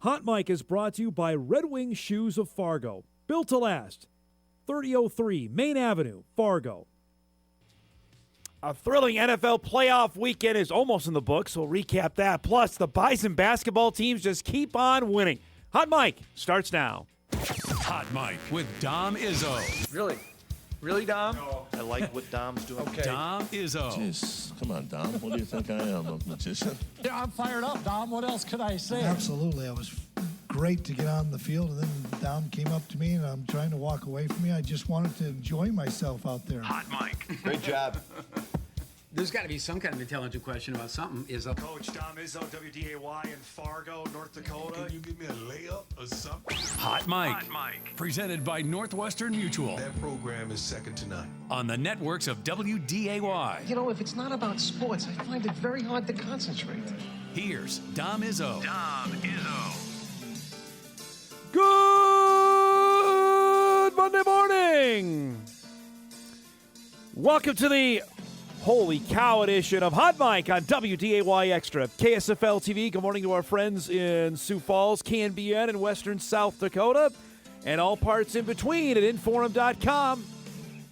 Hot Mic is brought to you by Red Wing Shoes of Fargo. Built to last. 3003 Main Avenue, Fargo. A thrilling NFL playoff weekend is almost in the books. We'll recap that. Plus, the Bison basketball teams just keep on winning. Hot Mic starts now. Hot Mic with Dom Izzo. Really? Really, Dom? No. I like what Dom's doing. Okay. Dom Izzo. Jeez, come on, Dom. What do you think I am, a magician? Yeah, I'm fired up, Dom. What else could I say? Absolutely. It was great to get on the field, and then Dom came up to me, and I'm trying to walk away from me. I just wanted to enjoy myself out there. Hot Mic. Great job. There's got to be some kind of intelligent question about something. Coach Dom Izzo, WDAY in Fargo, North Dakota. Can you give me a layup or something? Hot Mic. Presented by Northwestern Mutual. That program is second to none. On the networks of WDAY. You know, if it's not about sports, I find it very hard to concentrate. Here's Dom Izzo. Good Monday morning. Welcome to the Holy Cow edition of Hot Mic on WDAY Extra, KSFL TV. Good morning to our friends in Sioux Falls, KNBN in western South Dakota, and all parts in between at Inforum.com.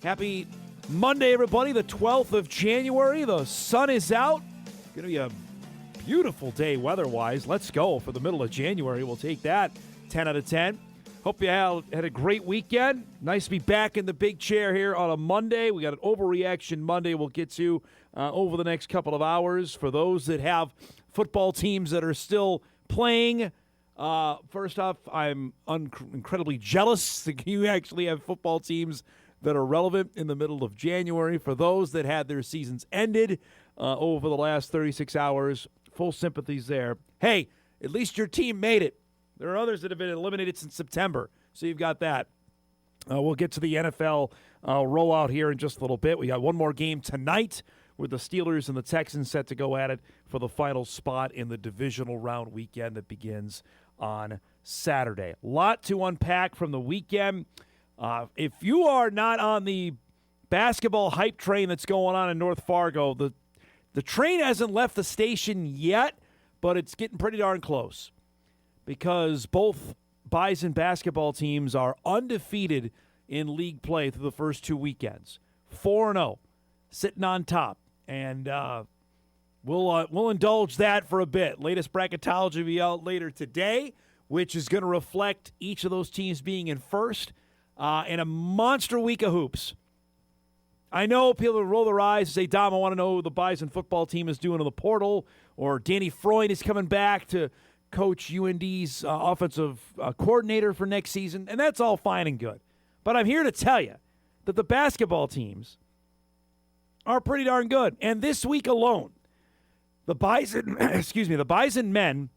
Happy Monday, everybody, the 12th of January. The sun is out. Going to be a beautiful day weather-wise. Let's go for the middle of January. We'll take that 10 out of 10. Hope you had a great weekend. Nice to be back in the big chair here on a Monday. We got an overreaction Monday we'll get to over the next couple of hours. For those that have football teams that are still playing, first off, I'm incredibly jealous that you actually have football teams that are relevant in the middle of January. For those that had their seasons ended over the last 36 hours, full sympathies there. Hey, at least your team made it. There are others that have been eliminated since September, so you've got that. We'll get to the NFL rollout here in just a little bit. We got one more game tonight with the Steelers and the Texans set to go at it for the final spot in the divisional round weekend that begins on Saturday. A lot to unpack from the weekend. If you are not on the basketball hype train that's going on in North Fargo, the train hasn't left the station yet, but it's getting pretty darn close, because both Bison basketball teams are undefeated in league play through the first two weekends. 4-0, sitting on top. And we'll indulge that for a bit. Latest bracketology will be out later today, which is going to reflect each of those teams being in first in a monster week of hoops. I know people will roll their eyes and say, Dom, I want to know who the Bison football team is doing in the portal, or Danny Freund is coming back to coach UND's offensive coordinator for next season, and that's all fine and good. But I'm here to tell you that the basketball teams are pretty darn good. And this week alone, the Bison, the Bison men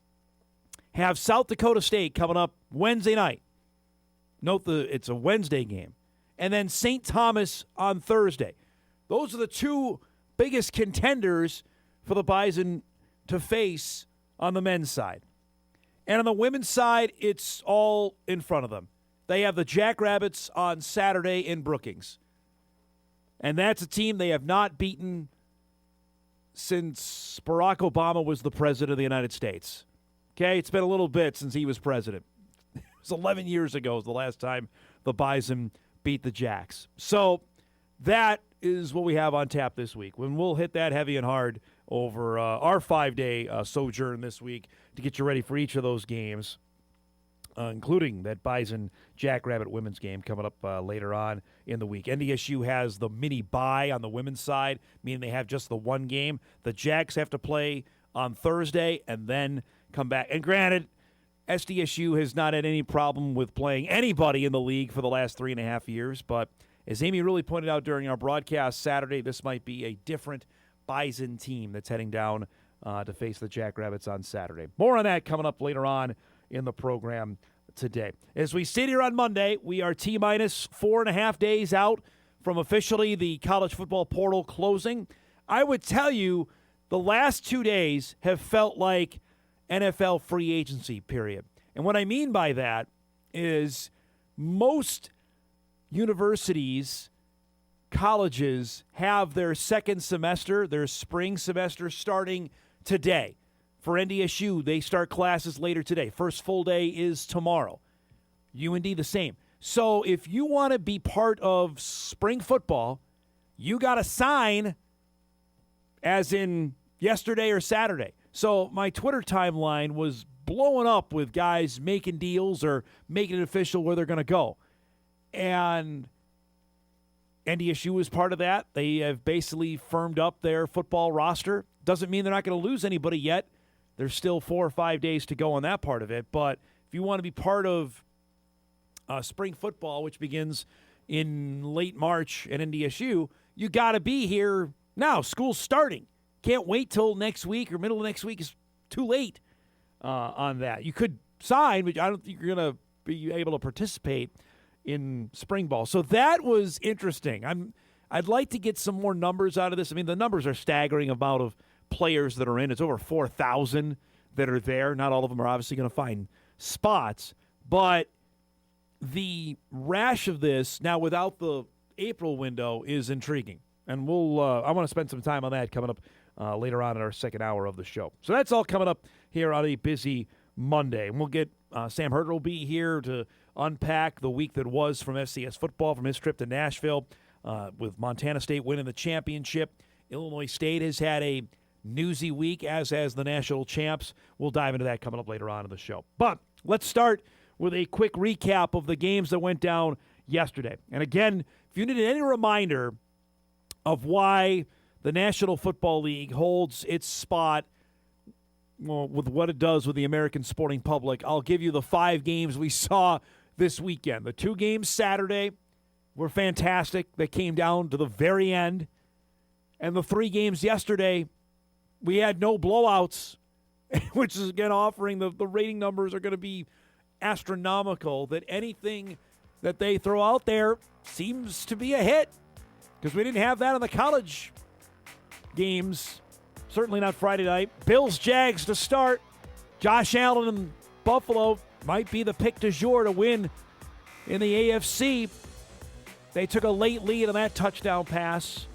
have South Dakota State coming up Wednesday night. Note it's a Wednesday game. And then St. Thomas on Thursday. Those are the two biggest contenders for the Bison to face on the men's side. And on the women's side, it's all in front of them. They have the Jackrabbits on Saturday in Brookings. And that's a team they have not beaten since Barack Obama was the president of the United States. Okay, it's been a little bit since he was president. It was 11 years ago was the last time the Bison beat the Jacks. So that is what we have on tap this week. When we'll hit that heavy and hard over our 5-day sojourn this week to get you ready for each of those games, including that Bison Jackrabbit women's game coming up later on in the week. NDSU has the mini bye on the women's side, meaning they have just the one game. The Jacks have to play on Thursday and then come back. And granted, SDSU has not had any problem with playing anybody in the league for the last 3.5 years, but as Amy really pointed out during our broadcast Saturday, this might be a different Bison team that's heading down to face the Jackrabbits on Saturday. More on that coming up later on in the program today. As we sit here on Monday, we are T-minus 4.5 days out from officially the college football portal closing. I would tell you the last 2 days have felt like NFL free agency period. And what I mean by that is most universities, colleges have their second semester, their spring semester starting today. For NDSU, they start classes later today. First full day is tomorrow. UND the same. So if you want to be part of spring football, you got to sign as in yesterday or Saturday. So my Twitter timeline was blowing up with guys making deals or making it official where they're going to go. And NDSU is part of that. They have basically firmed up their football roster. Doesn't mean they're not going to lose anybody yet. There's still 4 or 5 days to go on that part of it. But if you want to be part of spring football, which begins in late March at NDSU, you got to be here now. School's starting. Can't wait till next week or middle of next week. Is too late on that. You could sign, but I don't think you're going to be able to participate in spring ball. So that was interesting. I'd like to get some more numbers out of this. I mean, the numbers are staggering amount of players that are in. It's over 4,000 that are there. Not all of them are obviously going to find spots, but the rash of this now without the April window is intriguing. And I want to spend some time on that coming up later on in our second hour of the show. So that's all coming up here on a busy Monday. And we'll get Sam Herter will be here to unpack the week that was from FCS football, from his trip to Nashville with Montana State winning the championship. Illinois State has had a newsy week, as has the national champs. We'll dive into that coming up later on in the show. But let's start with a quick recap of the games that went down yesterday. And again, if you needed any reminder of why the National Football League holds its spot with what it does with the American sporting public, I'll give you the 5 games we saw this weekend. The 2 games Saturday were fantastic. They came down to the very end. And the 3 games yesterday, we had no blowouts, which is, again, offering the rating numbers are going to be astronomical, that anything that they throw out there seems to be a hit, because we didn't have that in the college games, certainly not Friday night. Bills-Jags to start. Josh Allen and Buffalo might be the pick du jour to win in the AFC. They took a late lead on that touchdown pass.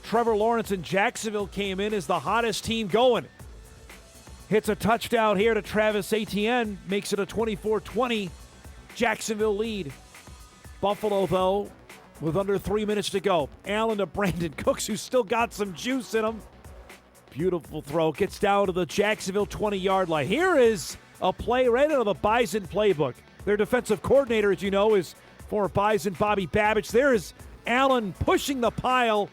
Trevor Lawrence in Jacksonville came in as the hottest team going. Hits a touchdown here to Travis Etienne, makes it a 24-20 Jacksonville lead. Buffalo, though, with under 3 minutes to go. Allen to Brandon Cooks, who's still got some juice in him. Beautiful throw. Gets down to the Jacksonville 20-yard line. Here is a play right out of the Bison playbook. Their defensive coordinator, as you know, is former Bison Bobby Babich. There is Allen pushing the pile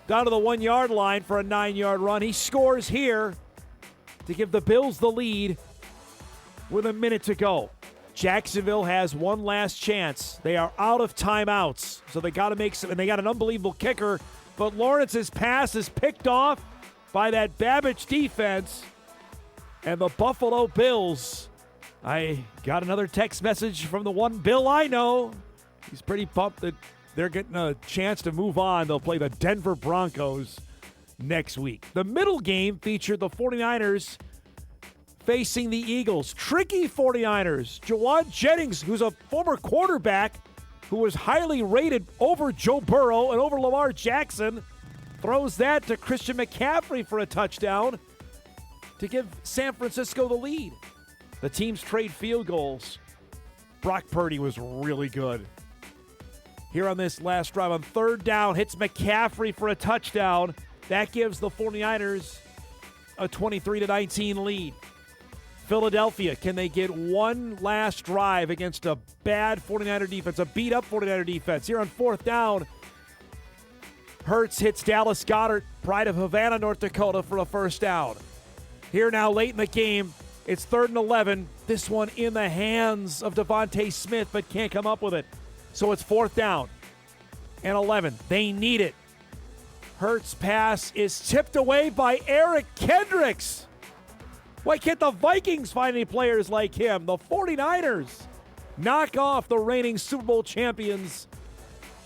down to the 1-yard line for a 9-yard run. He scores here to give the Bills the lead with a minute to go. Jacksonville has one last chance. They are out of timeouts, so they got to make some, and they got an unbelievable kicker, but Lawrence's pass is picked off by that Babich defense, and the Buffalo Bills. I got another text message from the one Bill I know. He's pretty pumped that they're getting a chance to move on. They'll play the Denver Broncos next week. The middle game featured the 49ers facing the Eagles. Tricky 49ers. Jawan Jennings, who's a former quarterback who was highly rated over Joe Burrow and over Lamar Jackson, throws that to Christian McCaffrey for a touchdown to give San Francisco the lead. The teams trade field goals. Brock Purdy was really good. Here on this last drive on 3rd down, hits McCaffrey for a touchdown. That gives the 49ers a 23-19 lead. Philadelphia, can they get one last drive against a bad 49er defense, a beat-up 49er defense? Here on 4th down, Hurts hits Dallas Goedert, pride of Havana, North Dakota, for a first down. Here now late in the game, it's 3rd and 11. This one in the hands of Devontae Smith, but can't come up with it. So it's 4th down and 11. They need it. Hurts' pass is tipped away by Eric Kendricks. Why can't the Vikings find any players like him? The 49ers knock off the reigning Super Bowl champions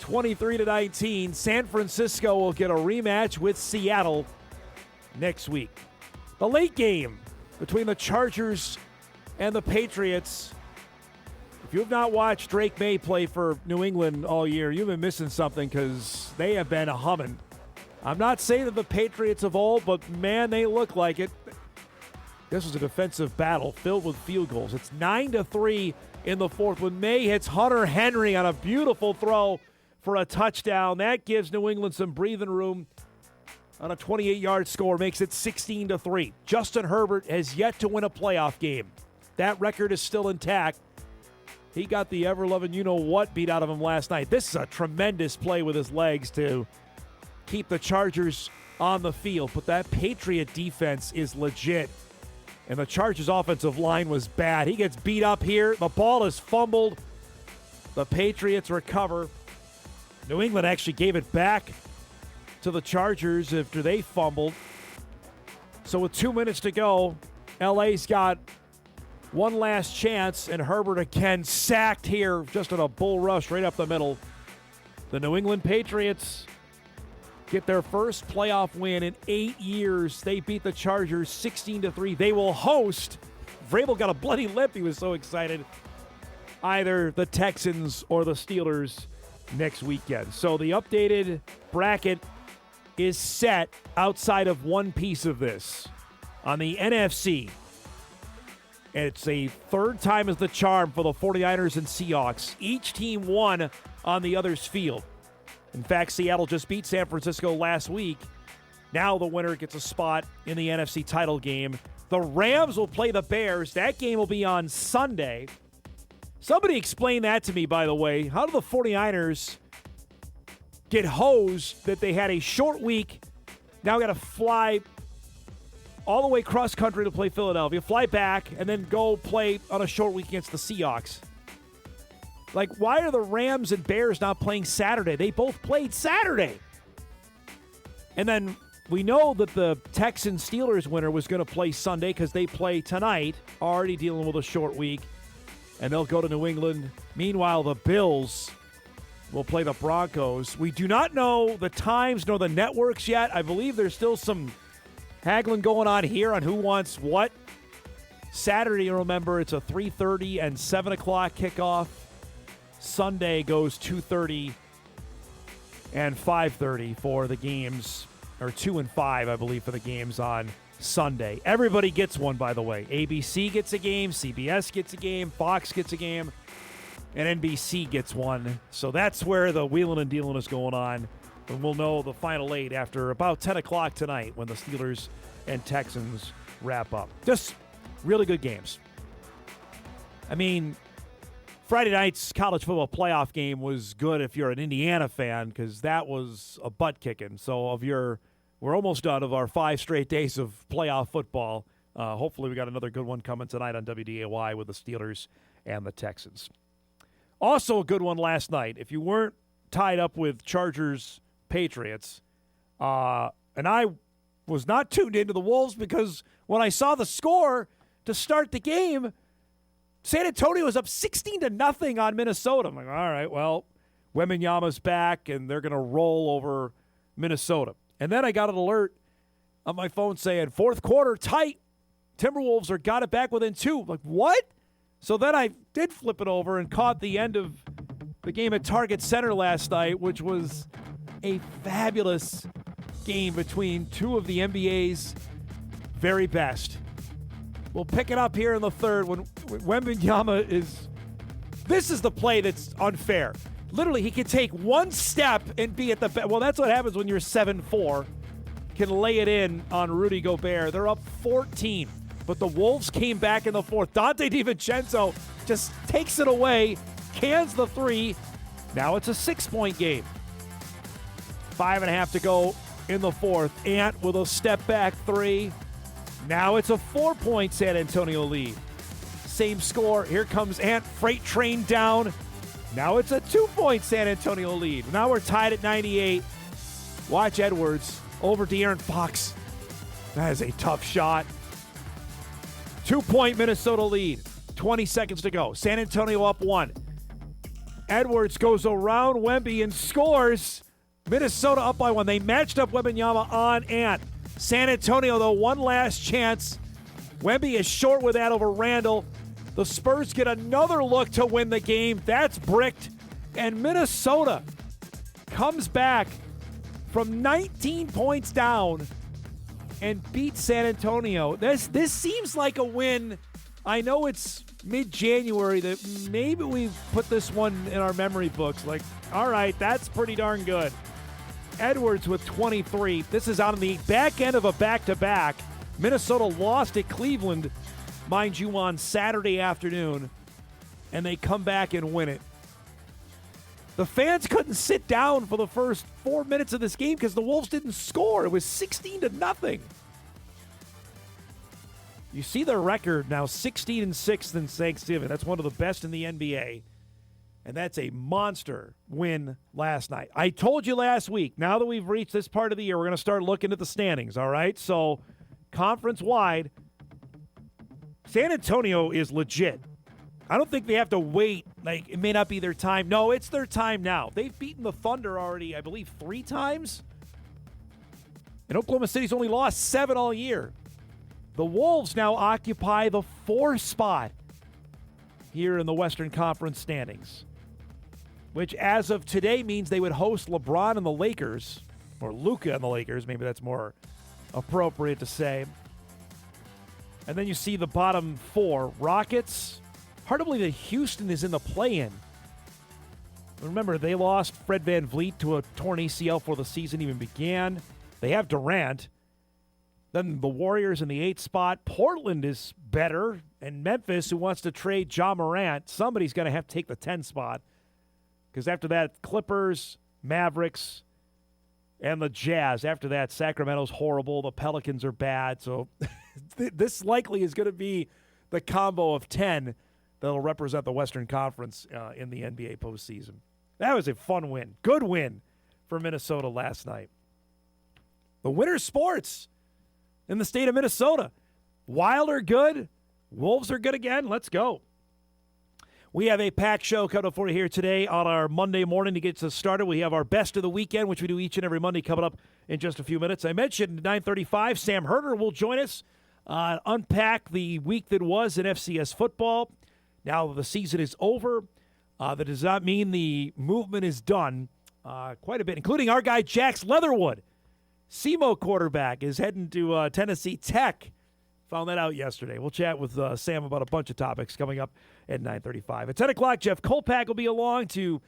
23-19. San Francisco will get a rematch with Seattle next week. The late game between the Chargers and the Patriots. If you have not watched Drake May play for New England all year, you've been missing something, because they have been humming. I'm not saying that the Patriots of old, but man, they look like it. This was a defensive battle filled with field goals. It's 9-3 in the fourth when May hits Hunter Henry on a beautiful throw for a touchdown. That gives New England some breathing room on a 28-yard score, makes it 16-3. Justin Herbert has yet to win a playoff game. That record is still intact. He got the ever-loving you-know-what beat out of him last night. This is a tremendous play with his legs to keep the Chargers on the field. But that Patriot defense is legit. And the Chargers' offensive line was bad. He gets beat up here. The ball is fumbled. The Patriots recover. New England actually gave it back to the Chargers after they fumbled. So with 2 minutes to go, LA's got one last chance, and Herbert again sacked here just on a bull rush right up the middle. The New England Patriots get their first playoff win in 8 years. They beat the Chargers 16-3. They will host. Vrabel got a bloody lip. He was so excited. Either the Texans or the Steelers next weekend. So the updated bracket is set outside of one piece of this. On the NFC, it's a third time as the charm for the 49ers and Seahawks. Each team won on the other's field. In fact, Seattle just beat San Francisco last week. Now the winner gets a spot in the NFC title game. The Rams will play the Bears. That game will be on Sunday. Somebody explain that to me, by the way. How do the 49ers get hosed that they had a short week, now got to fly all the way cross country to play Philadelphia, fly back, and then go play on a short week against the Seahawks? Like, why are the Rams and Bears not playing Saturday? They both played Saturday. And then we know that the Texans-Steelers winner was going to play Sunday because they play tonight, already dealing with a short week, and they'll go to New England. Meanwhile, the Bills will play the Broncos. We do not know the times nor the networks yet. I believe there's still some haggling going on here on who wants what. Saturday, remember, it's a 3:30 and 7 o'clock kickoff. Sunday goes 2:30 and 5:30 for the games, or 2 and 5, I believe, for the games on Sunday. Everybody gets one, by the way. ABC gets a game, CBS gets a game, Fox gets a game, and NBC gets one. So that's where the wheeling and dealing is going on. And we'll know the final 8 after about 10 o'clock tonight when the Steelers and Texans wrap up. Just really good games. I mean, Friday night's college football playoff game was good if you're an Indiana fan, because that was a butt kicking. So we're almost done of our 5 straight days of playoff football. Hopefully we got another good one coming tonight on WDAY with the Steelers and the Texans. Also a good one last night. If you weren't tied up with Chargers-Patriots, and I was not tuned into the Wolves because when I saw the score to start the game, San Antonio was up 16-0 on Minnesota. I'm like, all right, well, Wembanyama's back, and they're going to roll over Minnesota. And then I got an alert on my phone saying, fourth quarter, tight. Timberwolves are got it back within 2. I'm like, what? So then I did flip it over and caught the end of the game at Target Center last night, which was a fabulous game between two of the NBA's very best. We'll pick it up here in the third when Wembanyama is – this is the play that's unfair. Literally, he can take one step and be at the – well, that's what happens when you're 7'4". Can lay it in on Rudy Gobert. They're up 14, but the Wolves came back in the fourth. Dante DiVincenzo just takes it away, cans the 3. Now it's a 6-point game. 5.5 to go in the fourth. Ant with a step-back 3. Now it's a 4-point San Antonio lead. Same score. Here comes Ant. Freight train down. Now it's a 2-point San Antonio lead. Now we're tied at 98. Watch Edwards over De'Aaron Fox. That is a tough shot. 2-point Minnesota lead. 20 seconds to go. San Antonio up 1. Edwards goes around Wemby and scores. Minnesota up by 1. They matched up Wembanyama on Ant. San Antonio, though, one last chance. Wemby is short with that over Randall. The Spurs get another look to win the game. That's bricked. And Minnesota comes back from 19 points down and beat San Antonio. This seems like a win. I know it's mid-January that maybe we've put this one in our memory books. Like, all right, that's pretty darn good. Edwards with 23. This is on the back end of a back-to-back. Minnesota lost at Cleveland, mind you, on Saturday afternoon, and they come back and win it. The fans couldn't sit down for the first 4 minutes of this game because the Wolves didn't score. It was 16-0. You see their record now, 16-6 since Thanksgiving. That's one of the best in the NBA. And that's a monster win last night. I told you last week, now that we've reached this part of the year, we're going to start looking at the standings, all right? So, conference-wide, San Antonio is legit. I don't think they have to wait. Like, it may not be their time. No, it's their time now. They've beaten the Thunder already, I believe, 3 times. And Oklahoma City's only lost 7 all year. The Wolves now occupy the 4th spot here in the Western Conference standings, which as of today means they would host LeBron and the Lakers, or Luka and the Lakers. Maybe that's more appropriate to say. And then you see the bottom 4. Rockets. Hard to believe that Houston is in the play-in. Remember, they lost Fred VanVleet to a torn ACL before the season even began. They have Durant. Then the Warriors in the 8th spot. Portland is better. And Memphis, who wants to trade Ja Morant, somebody's going to have to take the 10 spot. Because after that, Clippers, Mavericks, and the Jazz. After that, Sacramento's horrible. The Pelicans are bad. So this likely is going to be the combo of 10 that'll represent the Western Conference in the NBA postseason. That was a fun win. Good win for Minnesota last night. The winter sports in the state of Minnesota. Wild are good. Wolves are good again. Let's go. We have a packed show coming up for you here today on our Monday morning to get us started. We have our best of the weekend, which we do each and every Monday, coming up in just a few minutes. I mentioned 9:35, Sam Herder will join us, unpack the week that was in FCS football. Now the season is over. That does not mean the movement is done. Quite a bit, including our guy Jax Leatherwood. SEMO quarterback is heading to Tennessee Tech. Found that out yesterday. We'll chat with Sam about a bunch of topics coming up at 9:35. At 10 o'clock, Jeff Kolpack will be along to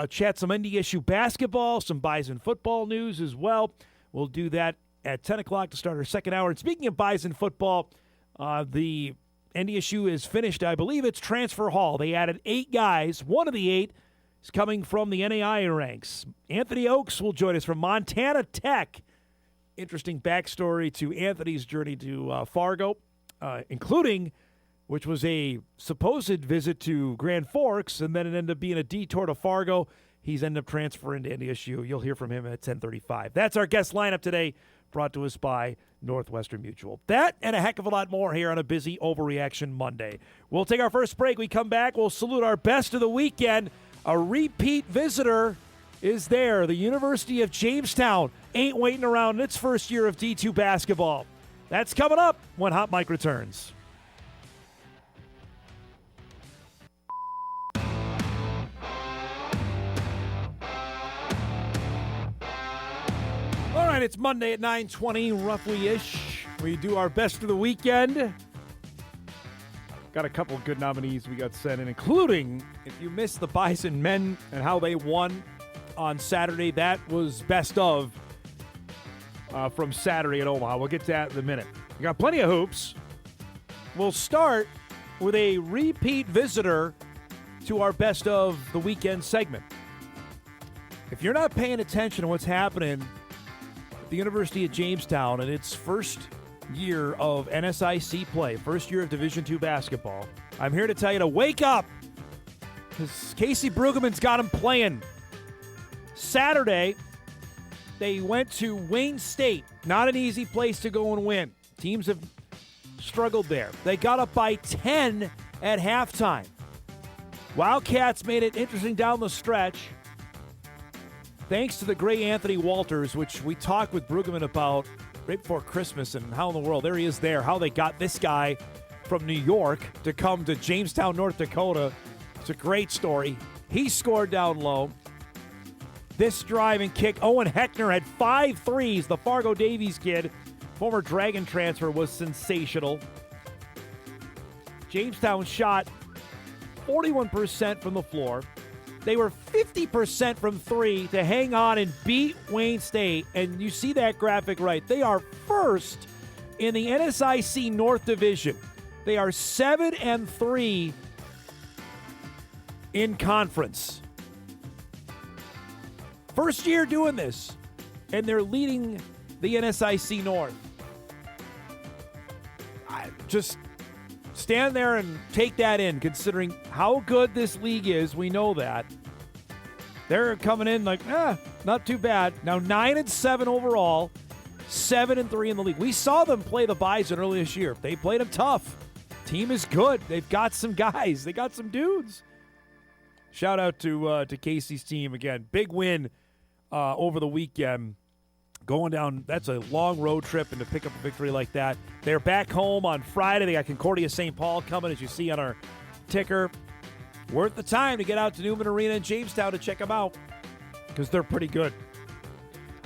chat some NDSU basketball, some Bison football news as well. We'll do that at 10 o'clock to start our second hour. And speaking of Bison football, the NDSU is finished, I believe it's transfer hall. They added 8 guys. One of the 8 is coming from the NAI ranks. Anthony Okes will join us from Montana Tech. Interesting backstory to Anthony's journey to Fargo, including, which was a supposed visit to Grand Forks, and then it ended up being a detour to Fargo. He's ended up transferring to NDSU. You'll hear from him at 10:35. That's our guest lineup today, brought to us by Northwestern Mutual. That and a heck of a lot more here on a busy Overreaction Monday. We'll take our first break. We come back. We'll salute our best of the weekend. A repeat visitor is there. The University of Jamestown ain't waiting around in its first year of D2 basketball. That's coming up when Hot Mike returns. All right, it's Monday at 9:20, roughly-ish. We do our best of the weekend. Got a couple of good nominees we got sent in, including, if you missed the Bison men and how they won on Saturday, that was best of from Saturday at Omaha. We'll get to that in a minute. We got plenty of hoops. We'll start with a repeat visitor to our best of the weekend segment. If you're not paying attention to what's happening at the University of Jamestown in its first year of NSIC play, first year of Division II basketball, I'm here to tell you to wake up, because Casey Brueggemann's got him playing. Saturday, they went to Wayne State. Not an easy place to go and win. Teams have struggled there. They got up by 10 at halftime. Wildcats made it interesting down the stretch, thanks to the great Anthony Walters, which we talked with Brueggemann about right before Christmas, and how in the world, there he is there, how they got this guy from New York to come to Jamestown, North Dakota. It's a great story. He scored down low. This drive and kick, Owen Heckner had 5 threes, the Fargo Davies kid, former Dragon transfer, was sensational. Jamestown shot 41% from the floor. They were 50% from three to hang on and beat Wayne State. And you see that graphic right. They are first in the NSIC North Division. They are 7-3 in conference. First year doing this, and they're leading the NSIC North. Just stand there and take that in, considering how good this league is. We know that. They're coming in like, not too bad. Now 9-7 overall, 7-3 in the league. We saw them play the Bison early this year. They played them tough. Team is good. They've got some guys. They got some dudes. Shout out to Casey's team again. Big win over the weekend. Going down, that's a long road trip, and to pick up a victory like that. They're back home on Friday. They got Concordia St. Paul coming, as you see on our ticker. Worth the time to get out to Newman Arena in Jamestown to check them out, because they're pretty good.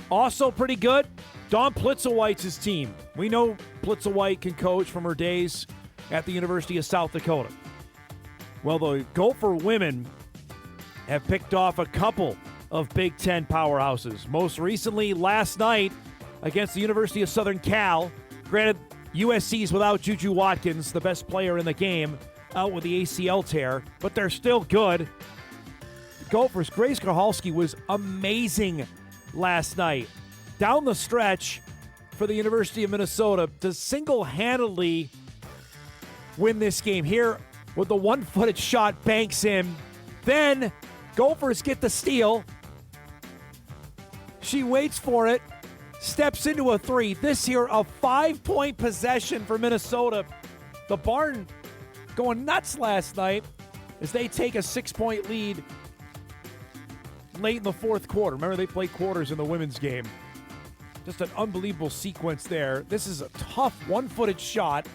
Also pretty good, Dawn Plitzowite's team. We know Plitzowite can coach from her days at the University of South Dakota. Well, the Gopher women have picked off a couple of Big Ten powerhouses. Most recently, last night, against the University of Southern Cal. Granted, USC's without Juju Watkins, the best player in the game, out with the ACL tear, but they're still good. The Gophers, Grace Grahalski was amazing last night. Down the stretch for the University of Minnesota to single-handedly win this game. Here with the one-footed shot, banks in. Then Gophers get the steal. She waits for it, steps into a three. This here, a 5-point possession for Minnesota. The Barn going nuts last night as they take a 6-point lead late in the fourth quarter. Remember, they played quarters in the women's game. Just an unbelievable sequence there. This is a tough one-footed shot.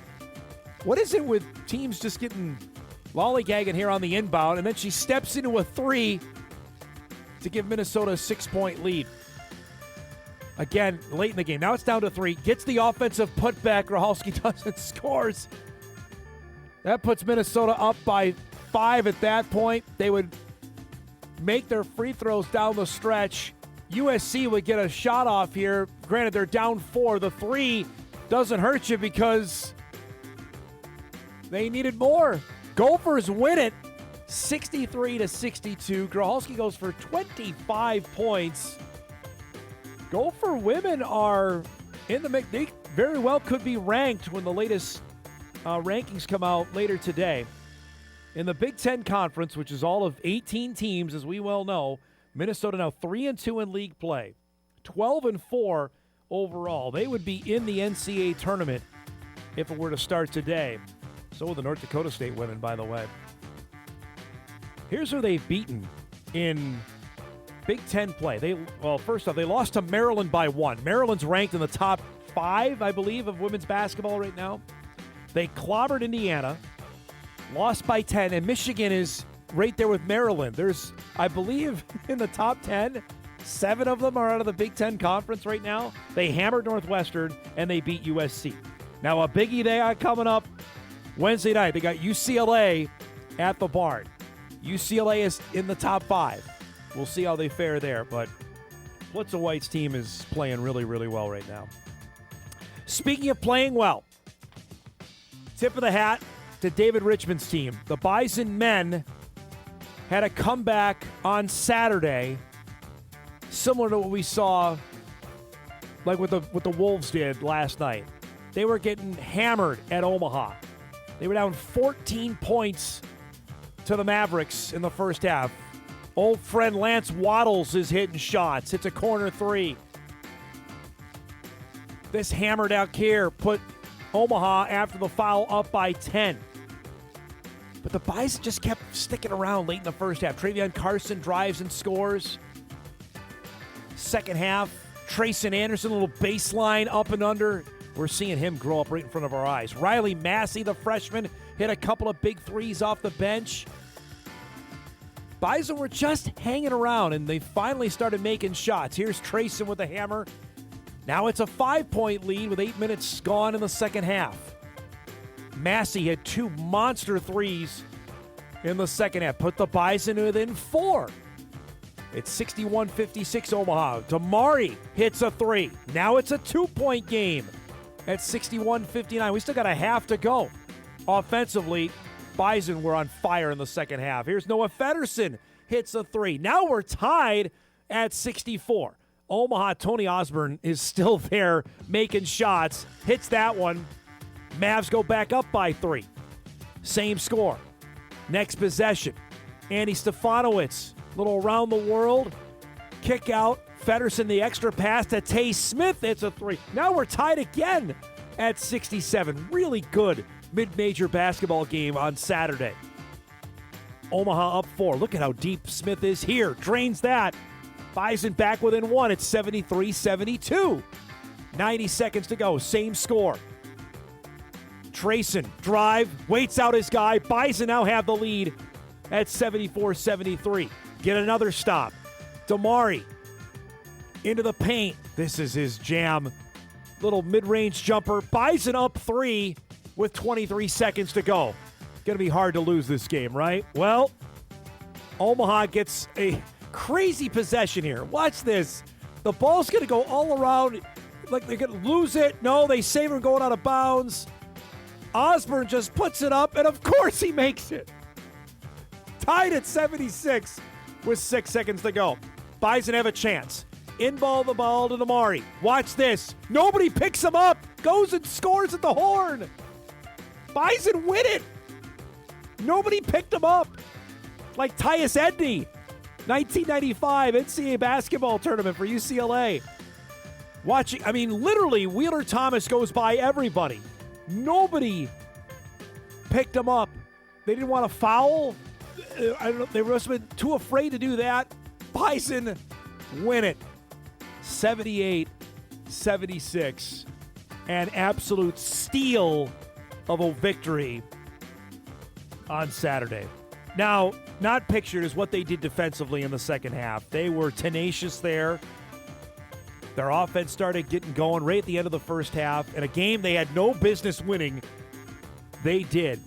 What is it with teams just getting lollygagging here on the inbound, and then she steps into a three to give Minnesota a 6-point lead. Again, late in the game. Now it's down to three. Gets the offensive putback. Grahalski doesn't scores. That puts Minnesota up by 5 at that point. They would make their free throws down the stretch. USC would get a shot off here. Granted, they're down 4. The three doesn't hurt you because they needed more. Gophers win it 63-62. Grahalski goes for 25 points. Gopher women are in the mix. They very well could be ranked when the latest rankings come out later today. In the Big Ten Conference, which is all of 18 teams, as we well know, Minnesota now 3-2 in league play, 12-4 overall. They would be in the NCAA tournament if it were to start today. So would the North Dakota State women, by the way. Here's who they've beaten in Big Ten play. First off, they lost to Maryland by 1. Maryland's ranked in the top 5, I believe, of women's basketball right now. They clobbered Indiana, lost by 10, and Michigan is right there with Maryland. There's, I believe, in the top 10, 7 of them are out of the Big Ten Conference right now. They hammered Northwestern, and they beat USC. Now, a biggie they got coming up Wednesday night. They got UCLA at the Barn. UCLA is in the top 5. We'll see how they fare there, but Plitzowite's team is playing really, really well right now. Speaking of playing well, tip of the hat to David Richmond's team. The Bison men had a comeback on Saturday, similar to what we saw like what the Wolves did last night. They were getting hammered at Omaha. They were down 14 points to the Mavericks in the first half. Old friend Lance Waddles is hitting shots. It's a corner 3. This hammered out here put Omaha after the foul up by 10. But the Bison just kept sticking around late in the first half. Travion Carson drives and scores. Second half, Trayson Anderson, a little baseline up and under. We're seeing him grow up right in front of our eyes. Riley Massey, the freshman, hit a couple of big threes off the bench. Bison were just hanging around, and they finally started making shots. Here's Trayson with a hammer. Now it's a 5-point lead with 8 minutes gone in the second half. Massey had 2 monster threes in the second half. Put the Bison within 4. It's 61-56 Omaha. Damari hits a 3. Now it's a 2-point game at 61-59. We still got a half to go. Offensively, Bison were on fire in the second half. Here's Noah Feddersen hits a 3. Now we're tied at 64. Omaha, Tony Osborne is still there making shots. Hits that one. Mavs go back up by 3. Same score. Next possession. Andy Stefanowicz, little around the world. Kick out. Feddersen, the extra pass to Tay Smith. It's a 3. Now we're tied again at 67. Really good mid-major basketball game on Saturday. Omaha up 4. Look at how deep Smith is here. Drains that. Bison back within 1. It's 73-72. 90 seconds to go. Same score. Trayson, drive, waits out his guy. Bison now have the lead at 74-73. Get another stop. Damari into the paint. This is his jam. Little mid-range jumper. Bison up 3 with 23 seconds to go. Going to be hard to lose this game, right? Well, Omaha gets a crazy possession here. Watch this. The ball's going to go all around. Like they're going to lose it. No, they save him going out of bounds. Osborne just puts it up, and of course he makes it. Tied at 76 with 6 seconds to go. Bison have a chance. Inball the ball to Damari. Watch this. Nobody picks him up. Goes and scores at the horn. Bison win it. Nobody picked him up. Like Tyus Edney. 1995 NCAA basketball tournament for UCLA. Watching, I mean, literally, Wheeler Thomas goes by everybody. Nobody picked him up. They didn't want to foul. I don't know. They must have been too afraid to do that. Bison win it. 78-76. An absolute steal of a victory on Saturday. Now, not pictured is what they did defensively in the second half. They were tenacious there. Their offense started getting going right at the end of the first half. In a game they had no business winning, they did.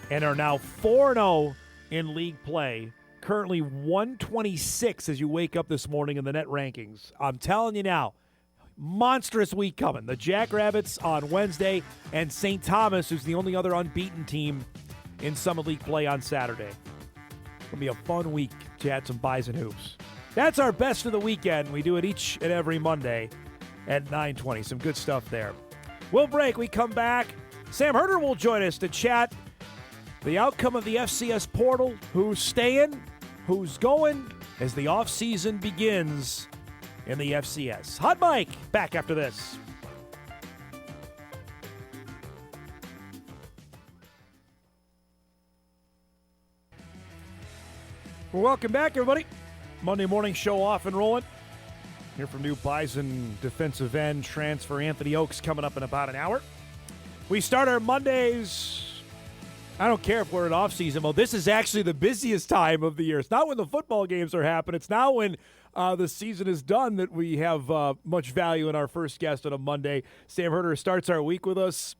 And are now 4-0 in league play. Currently 126 as you wake up this morning in the net rankings. I'm telling you now, monstrous week coming. The Jackrabbits on Wednesday and St. Thomas, who's the only other unbeaten team in Summit League play on Saturday. It'll be a fun week to add some Bison hoops. That's our best of the weekend. We do it each and every Monday at 9:20. Some good stuff there. We'll break. We come back. Sam Herder will join us to chat the outcome of the FCS portal, who's staying, who's going, as the offseason begins in the FCS. Hot Mike, back after this. Well, welcome back, everybody. Monday morning show off and rolling. Here from new Bison defensive end transfer Anthony Okes coming up in about an hour. We start our Mondays. I don't care if we're in off-season mode. This is actually the busiest time of the year. It's not when the football games are happening. It's now when the season is done that we have much value in our first guest on a Monday. Sam Herder starts our week with us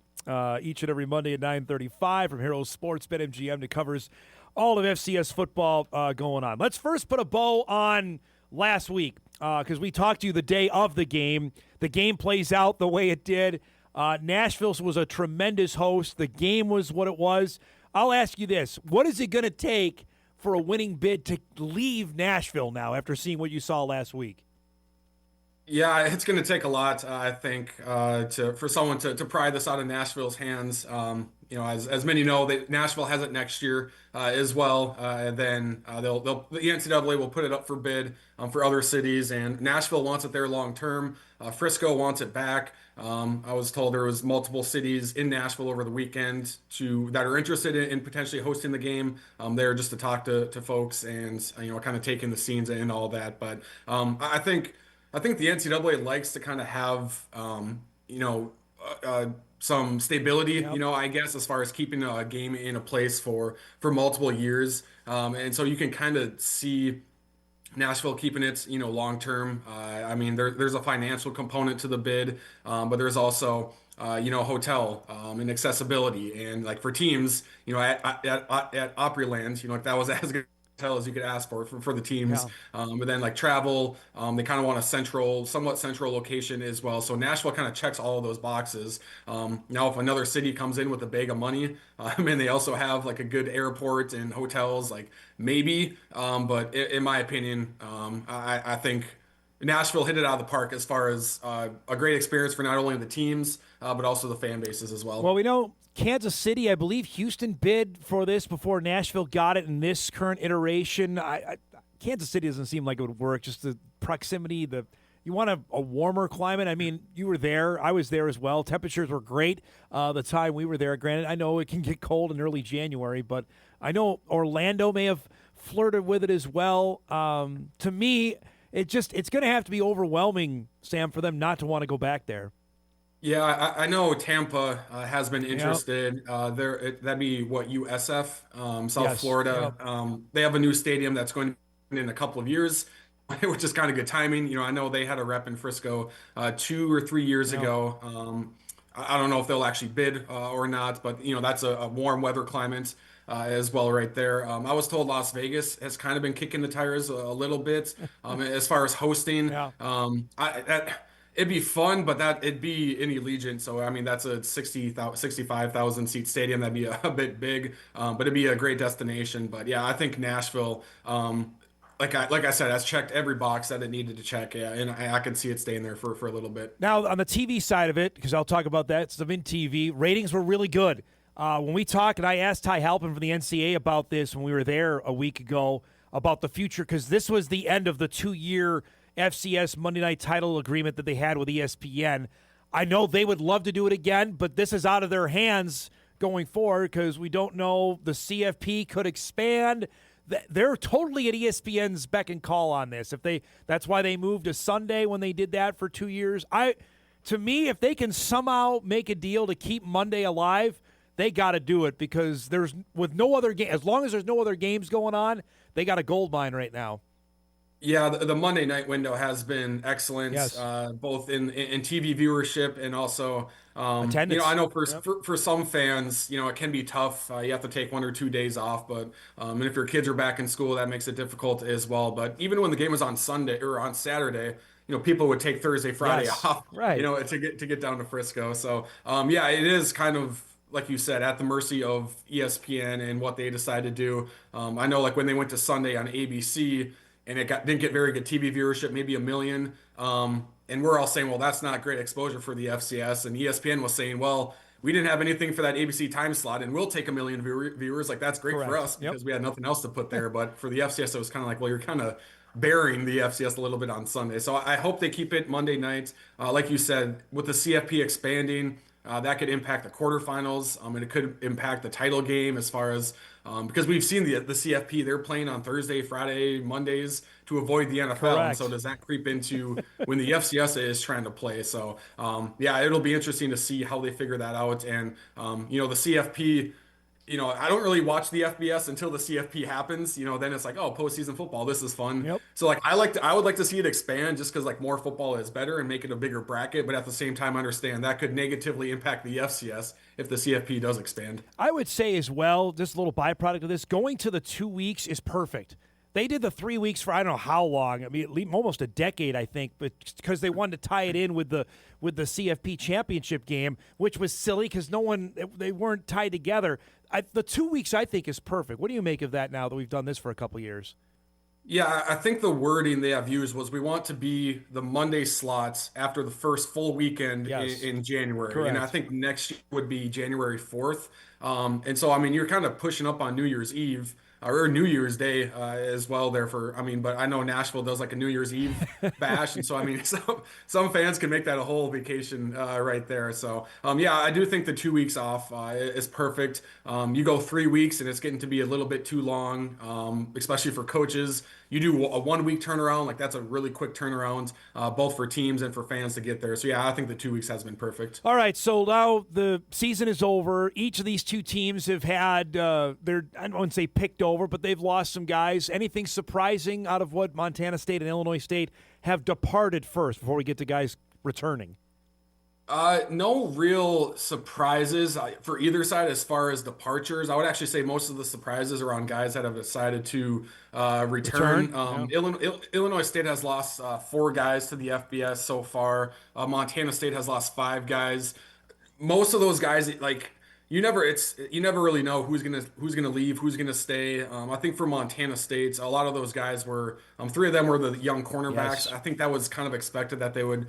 each and every Monday at 9:35 from Heroes Sports BetMGM that covers all of FCS football going on. Let's first put a bow on last week because we talked to you the day of the game. The game plays out the way it did. Nashville was a tremendous host. The game was what it was. I'll ask you this. What is it going to take for a winning bid to leave Nashville now after seeing what you saw last week? Yeah, it's going to take a lot, I think, for someone to pry this out of Nashville's hands. As many know, that Nashville has it next year as well. Then the NCAA will put it up for bid for other cities, and Nashville wants it there long term. Frisco wants it back. I was told there was multiple cities in Nashville over the weekend that are interested in potentially hosting the game there just to talk to folks and kind of take in the scenes and all that. But I think the NCAA likes to kind of have some stability, Yep. I guess, as far as keeping a game in a place for multiple years. And so you can kind of see Nashville keeping it, long term. I mean, there's a financial component to the bid, but there's also, hotel and accessibility, and like for teams, at Opryland, like that was as good a hotel as you could ask for the teams. Yeah. But then like travel, they kind of want a somewhat central location as well. So Nashville kind of checks all of those boxes. Now, if another city comes in with a bag of money, and they also have like a good airport and hotels, like maybe. But in my opinion, I think Nashville hit it out of the park as far as a great experience for not only the teams, but also the fan bases as well. Well, we know Kansas City, I believe Houston bid for this before Nashville got it in this current iteration. Kansas City doesn't seem like it would work, just the proximity, you want a warmer climate. I mean, you were there. I was there as well. Temperatures were great the time we were there. Granted, I know it can get cold in early January, but I know Orlando may have flirted with it as well. To me, it's going to have to be overwhelming, Sam, for them not to want to go back there. Yeah, I know Tampa has been interested. That'd be what, USF, South Yes. Florida. Yep. They have a new stadium that's going to be in a couple of years, which is kind of good timing. I know they had a rep in Frisco 2 or 3 years ago. I don't know if they'll actually bid or not, but that's a warm weather climate as well right there. I was told Las Vegas has kind of been kicking the tires a little bit as far as hosting. Yeah. It'd be fun, but it'd be in Allegiant. So, I mean, that's a 65,000 seat stadium. That'd be a bit big, but it'd be a great destination. But yeah, I think Nashville, like I said, has checked every box that it needed to check. Yeah, and I could see it staying there for a little bit. Now, on the TV side of it, because I'll talk about that, stuff in TV, ratings were really good. When we talked, and I asked Ty Halpin from the NCAA about this when we were there a week ago, about the future, because this was the end of the 2-year FCS Monday night title agreement that they had with ESPN. I know they would love to do it again, but this is out of their hands going forward because we don't know. The CFP could expand. They're totally at ESPN's beck and call on this. That's why they moved to Sunday when they did that for 2 years. To me, if they can somehow make a deal to keep Monday alive, they got to do it because as long as there's no other games going on, they got a gold mine right now. Yeah, the Monday night window has been excellent, Yes. Both in TV viewership and also attendance. I know for some fans, it can be tough. You have to take 1 or 2 days off, but and if your kids are back in school, that makes it difficult as well. But even when the game was on Sunday or on Saturday, people would take Thursday, Friday off, right? To get down to Frisco. So yeah, it is kind of, like you said, at the mercy of ESPN and what they decide to do. I know, like when they went to Sunday on ABC. And it didn't get very good TV viewership, maybe 1 million. And we're all saying, well, that's not great exposure for the FCS. And ESPN was saying, well, we didn't have anything for that ABC time slot, and we'll take 1 million viewers. Like, that's great for us because we had nothing else to put there. But for the FCS, it was kind of like, well, you're kind of burying the FCS a little bit on Sunday. So I hope they keep it Monday night. Like you said, with the CFP expanding, that could impact the quarterfinals. And it could impact the title game as far as because we've seen the CFP, they're playing on Thursday, Friday, Mondays to avoid the NFL. Correct. And so does that creep into when the FCS is trying to play? So yeah, it'll be interesting to see how they figure that out. And the CFP, I don't really watch the FBS until the CFP happens. Then it's like, oh, postseason football, this is fun. Yep. So like I would like to see it expand just because like more football is better and make it a bigger bracket. But at the same time, I understand that could negatively impact the FCS if the CFP does expand. I would say as well, just a little byproduct of this, going to the 2 weeks is perfect. They did the 3 weeks for I don't know how long. I mean, at least almost a decade, I think, but because they wanted to tie it in with the CFP championship game, which was silly because they weren't tied together. The 2 weeks I think is perfect. What do you make of that now that we've done this for a couple years? Yeah, I think the wording they have used was we want to be the Monday slots after the first full weekend in January. Correct. And I think next year would be January 4th. And so, I mean, you're kind of pushing up on New Year's Eve or New Year's Day as well there but I know Nashville does like a New Year's Eve bash. And so, I mean, some fans can make that a whole vacation right there. So, yeah, I do think the 2 weeks off is perfect. You go 3 weeks and it's getting to be a little bit too long, especially for coaches. You do a 1 week turnaround, like that's a really quick turnaround, both for teams and for fans to get there. So, yeah, I think the 2 weeks has been perfect. All right, so now the season is over. Each of these two teams have had their, I don't want to say picked over, but they've lost some guys. Anything surprising out of what Montana State and Illinois State have departed first before we get to guys returning? No real surprises for either side as far as departures. I would actually say most of the surprises are on guys that have decided to return. Illinois State has lost 4 guys to the FBS so far. Montana State has lost 5 guys. Most of those guys, like you never really know who's gonna leave, who's gonna stay. I think for Montana State, a lot of those guys were 3 of them were the young cornerbacks. Yes. I think that was kind of expected that they would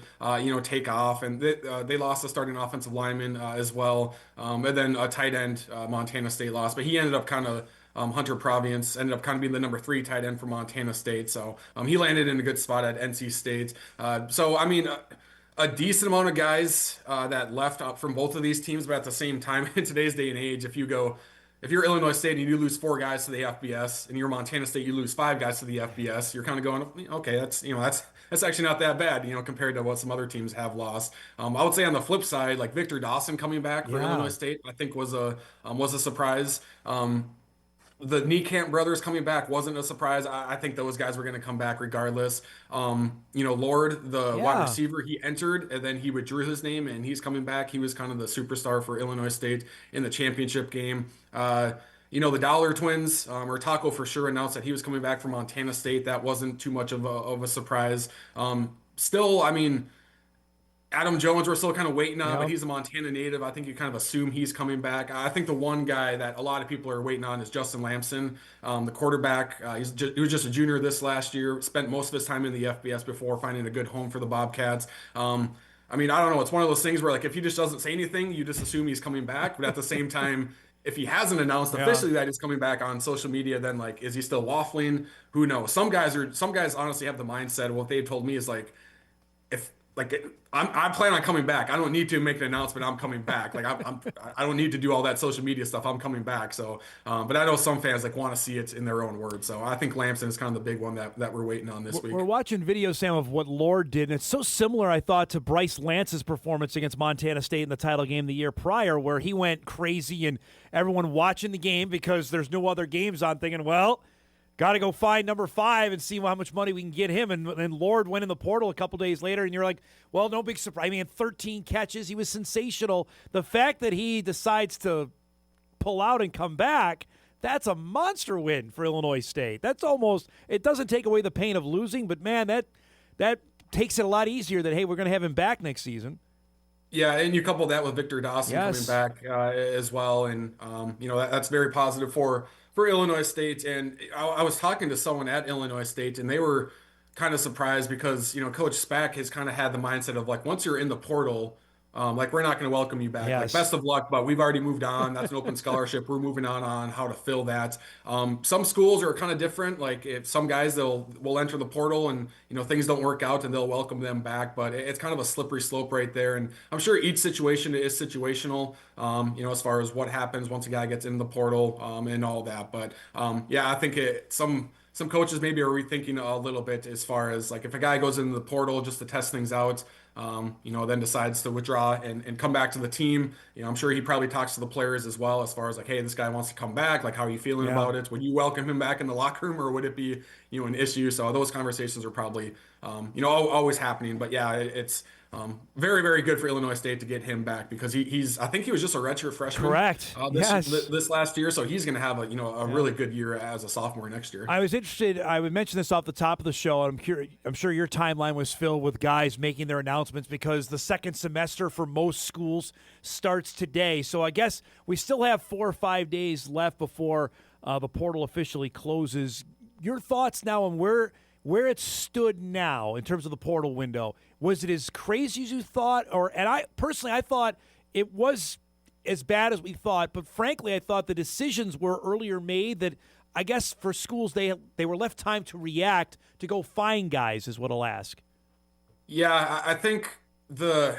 take off, and they lost a starting offensive lineman as well, and then a tight end Montana State lost, but he ended up kind of. Hunter Provience ended up kind of being the number 3 tight end for Montana State, so he landed in a good spot at NC State. So I mean, a decent amount of guys that left up from both of these teams, but at the same time, in today's day and age, if you're Illinois State and you lose 4 guys to the FBS, and you're Montana State, you lose 5 guys to the FBS, you're kind of going, okay, that's actually not that bad, compared to what some other teams have lost. I would say on the flip side, like Victor Dawson coming back for Illinois State, I think was a surprise. The Niekamp brothers coming back wasn't a surprise. I think those guys were going to come back regardless. Lord, the wide receiver, he entered and then he withdrew his name, and he's coming back. He was kind of the superstar for Illinois State in the championship game. The Dollar Twins, or Taco for sure, announced that he was coming back from Montana State. That wasn't too much of a surprise. Still, I mean, Adam Jones, we're still kind of waiting on, but he's a Montana native. I think you kind of assume he's coming back. I think the one guy that a lot of people are waiting on is Justin Lamson, the quarterback. He was just a junior this last year, spent most of his time in the FBS before finding a good home for the Bobcats. I mean, I don't know. It's one of those things where, like, if he just doesn't say anything, you just assume he's coming back. But at the same time, if he hasn't announced officially that he's coming back on social media, then, like, is he still waffling? Who knows? Some guys honestly have the mindset. What they've told me is, like, I plan on coming back. I don't need to make an announcement. I'm coming back. Like I don't need to do all that social media stuff. I'm coming back. So, but I know some fans want to see it in their own words. So I think Lamson is kind of the big one that we're waiting on this week. We're watching videos, Sam, of what Lord did, and it's so similar, I thought, to Bryce Lance's performance against Montana State in the title game the year prior, where he went crazy and everyone watching the game because there's no other games on, thinking, well, got to go find number 5 and see how much money we can get him. And Lord went in the portal a couple days later, and you're like, well, no big surprise. I mean, 13 catches. He was sensational. The fact that he decides to pull out and come back, that's a monster win for Illinois State. That's almost – it doesn't take away the pain of losing, but, man, that takes it a lot easier that, hey, we're going to have him back next season. Yeah, and you couple that with Victor Dawson coming back as well, and that's very positive for Illinois State. And I was talking to someone at Illinois State, and they were kind of surprised because Coach Spack has kind of had the mindset of, like, once you're in the portal, we're not going to welcome you back. Like, best of luck, but we've already moved on. That's an open scholarship. We're moving on how to fill that. Some schools are kind of different. Like, if some guys will enter the portal and things don't work out, and they'll welcome them back. But it's kind of a slippery slope right there. And I'm sure each situation is situational. As far as what happens once a guy gets in the portal and all that. But I think some coaches maybe are rethinking a little bit as far as, like, if a guy goes into the portal just to test things out, then decides to withdraw and come back to the team. I'm sure he probably talks to the players as well as far as, like, hey, this guy wants to come back. Like, how are you feeling about it? Would you welcome him back in the locker room, or would it be, an issue? So those conversations are probably, always happening. But yeah, it's very, very good for Illinois State to get him back because I think he was just a redshirt freshman. Correct. This last year, so he's going to have a really good year as a sophomore next year. I was interested. I would mention this off the top of the show. I'm sure your timeline was filled with guys making their announcements because the second semester for most schools starts today. So I guess we still have 4 or 5 days left before the portal officially closes. Your thoughts now on where it stood now in terms of the portal window? Was it as crazy as you thought? And I personally thought it was as bad as we thought, but frankly, I thought the decisions were earlier made that I guess for schools they were left time to react, to go find guys is what I'll ask. Yeah, I think I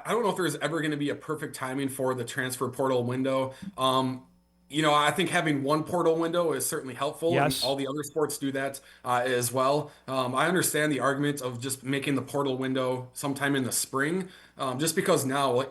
don't know if there's ever going to be a perfect timing for the transfer portal window. I think having one portal window is certainly helpful. Yes. And all the other sports do that as well. I understand the argument of just making the portal window sometime in the spring, just because now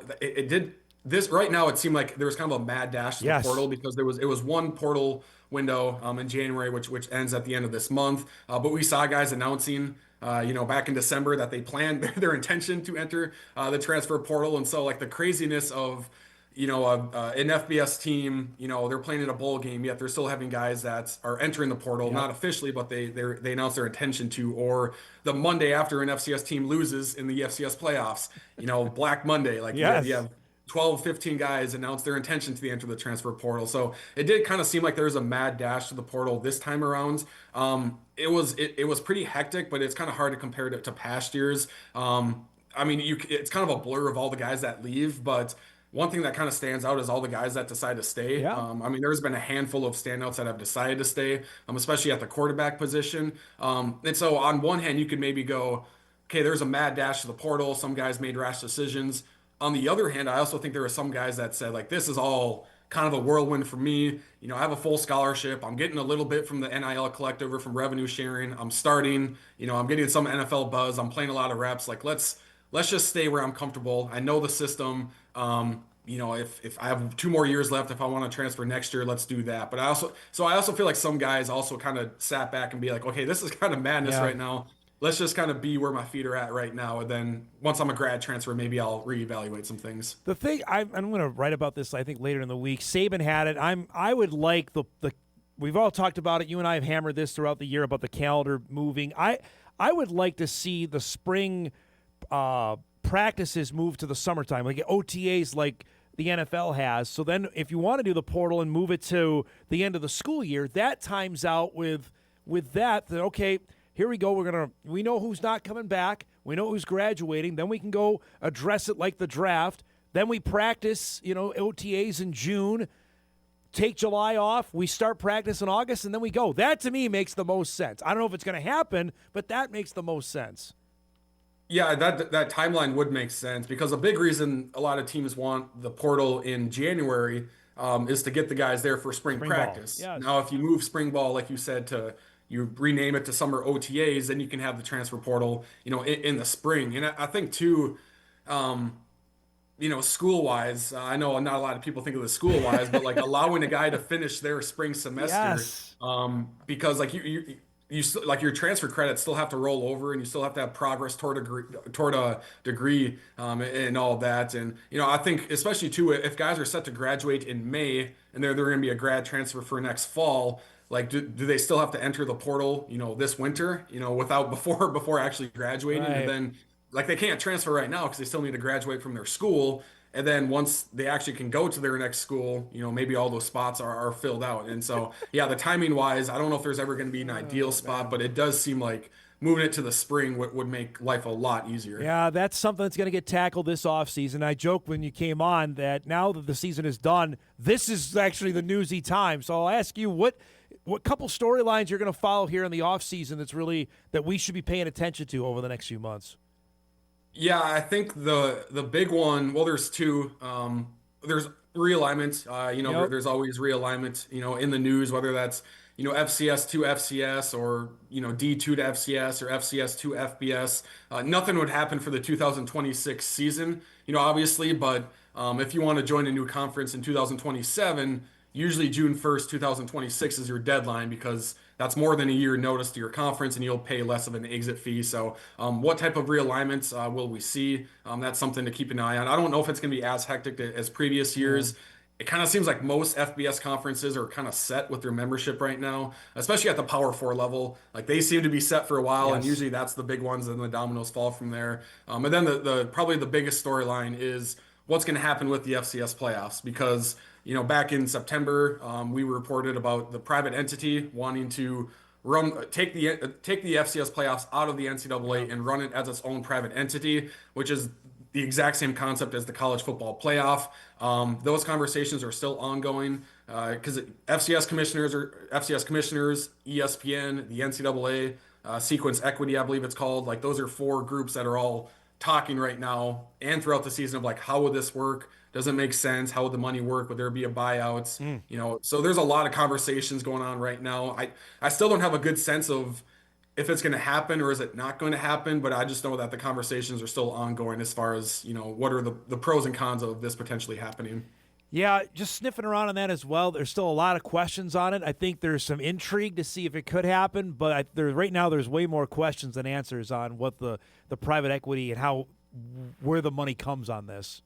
this right now, it seemed like there was kind of a mad dash to the Yes. portal because it was one portal window in January, which ends at the end of this month. But we saw guys announcing, back in December that they planned their intention to enter the transfer portal, and so like the craziness of an FBS team, they're playing in a bowl game, yet they're still having guys that are entering the portal, not officially, but they announce their intention to, or the Monday after an FCS team loses in the FCS playoffs, Black Monday, like Yes. you have 12, 15 guys announce their intention to enter the transfer portal. So it did kind of seem like there was a mad dash to the portal this time around. It was pretty hectic, but it's kind of hard to compare it to past years. It's kind of a blur of all the guys that leave, but one thing that kind of stands out is all the guys that decide to stay. Yeah. There's been a handful of standouts that have decided to stay, especially at the quarterback position. And so on one hand, you could maybe go, okay, there's a mad dash to the portal. Some guys made rash decisions. On the other hand, I also think there were some guys that said, like, this is all kind of a whirlwind for me. I have a full scholarship. I'm getting a little bit from the NIL collective or from revenue sharing. I'm starting, I'm getting some NFL buzz. I'm playing a lot of reps. Like, let's just stay where I'm comfortable. I know the system. If I have 2 more years left, if I want to transfer next year, let's do that. But I also feel like some guys also kind of sat back and be like, okay, this is kind of madness right now. Let's just kind of be where my feet are at right now. And then once I'm a grad transfer, maybe I'll reevaluate some things. The thing I'm going to write about this, I think, later in the week. Saban had it. I would like the we've all talked about it. You and I have hammered this throughout the year about the calendar moving. I would like to see the spring practices move to the summertime, like OTAs, like the NFL has. So then if you want to do the portal and move it to the end of the school year, that times out with that, then okay, here we go. We know who's not coming back. We know who's graduating. Then we can go address it like the draft. Then we practice, OTAs in June, take July off. We start practice in August, and then we go. That, to me, makes the most sense. I don't know if it's going to happen, but that makes the most sense. Yeah, that timeline would make sense because a big reason a lot of teams want the portal in January is to get the guys there for spring practice. Yes. Now, if you move spring ball, like you said, you rename it to summer OTAs, then you can have the transfer portal, in the spring. And I think too, school-wise, I know not a lot of people think of the school-wise, but like allowing a guy to finish their spring semester, Yes. Because like you still, like your transfer credits still have to roll over, and you still have to have progress toward a degree, and all of that. And I think especially too, if guys are set to graduate in May and they're going to be a grad transfer for next fall. Like, do they still have to enter the portal, this winter, before actually graduating? Right. And then, like, they can't transfer right now because they still need to graduate from their school. And then once they actually can go to their next school, maybe all those spots are filled out. And so, yeah, the timing wise, I don't know if there's ever going to be an ideal spot, but it does seem like moving it to the spring would make life a lot easier. Yeah, that's something that's going to get tackled this offseason. I joked when you came on that now that the season is done, this is actually the newsy time. So I'll ask you what couple storylines you're going to follow here in the offseason that we should be paying attention to over the next few months. Yeah, I think the big one, well, there's two. There's realignment. Yep. There's always realignment, in the news, whether that's, FCS to FCS or, D2 to FCS or FCS to FBS. Nothing would happen for the 2026 season, obviously, but if you want to join a new conference in 2027, usually June 1st, 2026 is your deadline because that's more than a year notice to your conference and you'll pay less of an exit fee. So what type of realignments will we see? That's something to keep an eye on. I don't know if it's going to be as hectic as previous years. It kind of seems like most FBS conferences are kind of set with their membership right now, especially at the Power 4 level. Like they seem to be set for a while, and usually that's the big ones, and the dominoes fall from there. And then the probably the biggest storyline is what's going to happen with the FCS playoffs because back in September, we reported about the private entity wanting to take the FCS playoffs out of the NCAA and run it as its own private entity, which is the exact same concept as the college football playoff. Those conversations are still ongoing because FCS commissioners, ESPN, the NCAA, Sequence Equity, I believe it's called. Like those are 4 groups that are all talking right now and throughout the season of like, how would this work? Does it make sense? How would the money work? Would there be a buyout? So there's a lot of conversations going on right now. I still don't have a good sense of if it's going to happen or is it not going to happen, but I just know that the conversations are still ongoing as far as, what are the pros and cons of this potentially happening. Yeah, just sniffing around on that as well. There's still a lot of questions on it. I think there's some intrigue to see if it could happen, but right now there's way more questions than answers on what the private equity and where the money comes on this.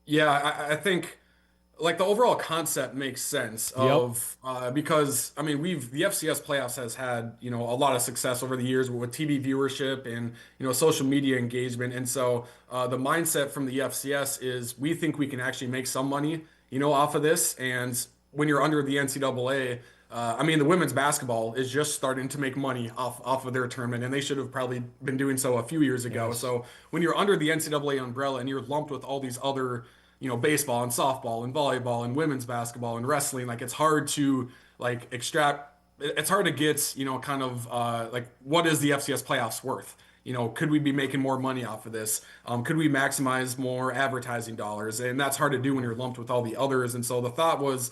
Yeah, I think like the overall concept makes sense of because the FCS playoffs has had a lot of success over the years with TV viewership and social media engagement, and so the mindset from the FCS is we think we can actually make some money off of this. And when you're under the NCAA, the women's basketball is just starting to make money off of their tournament, and they should have probably been doing so a few years ago. Yes. So when you're under the NCAA umbrella and you're lumped with all these other baseball and softball and volleyball and women's basketball and wrestling, like it's hard to it's hard to get, what is the FCS playoffs worth? Could we be making more money off of this? Could we maximize more advertising dollars? And that's hard to do when you're lumped with all the others. And so the thought was,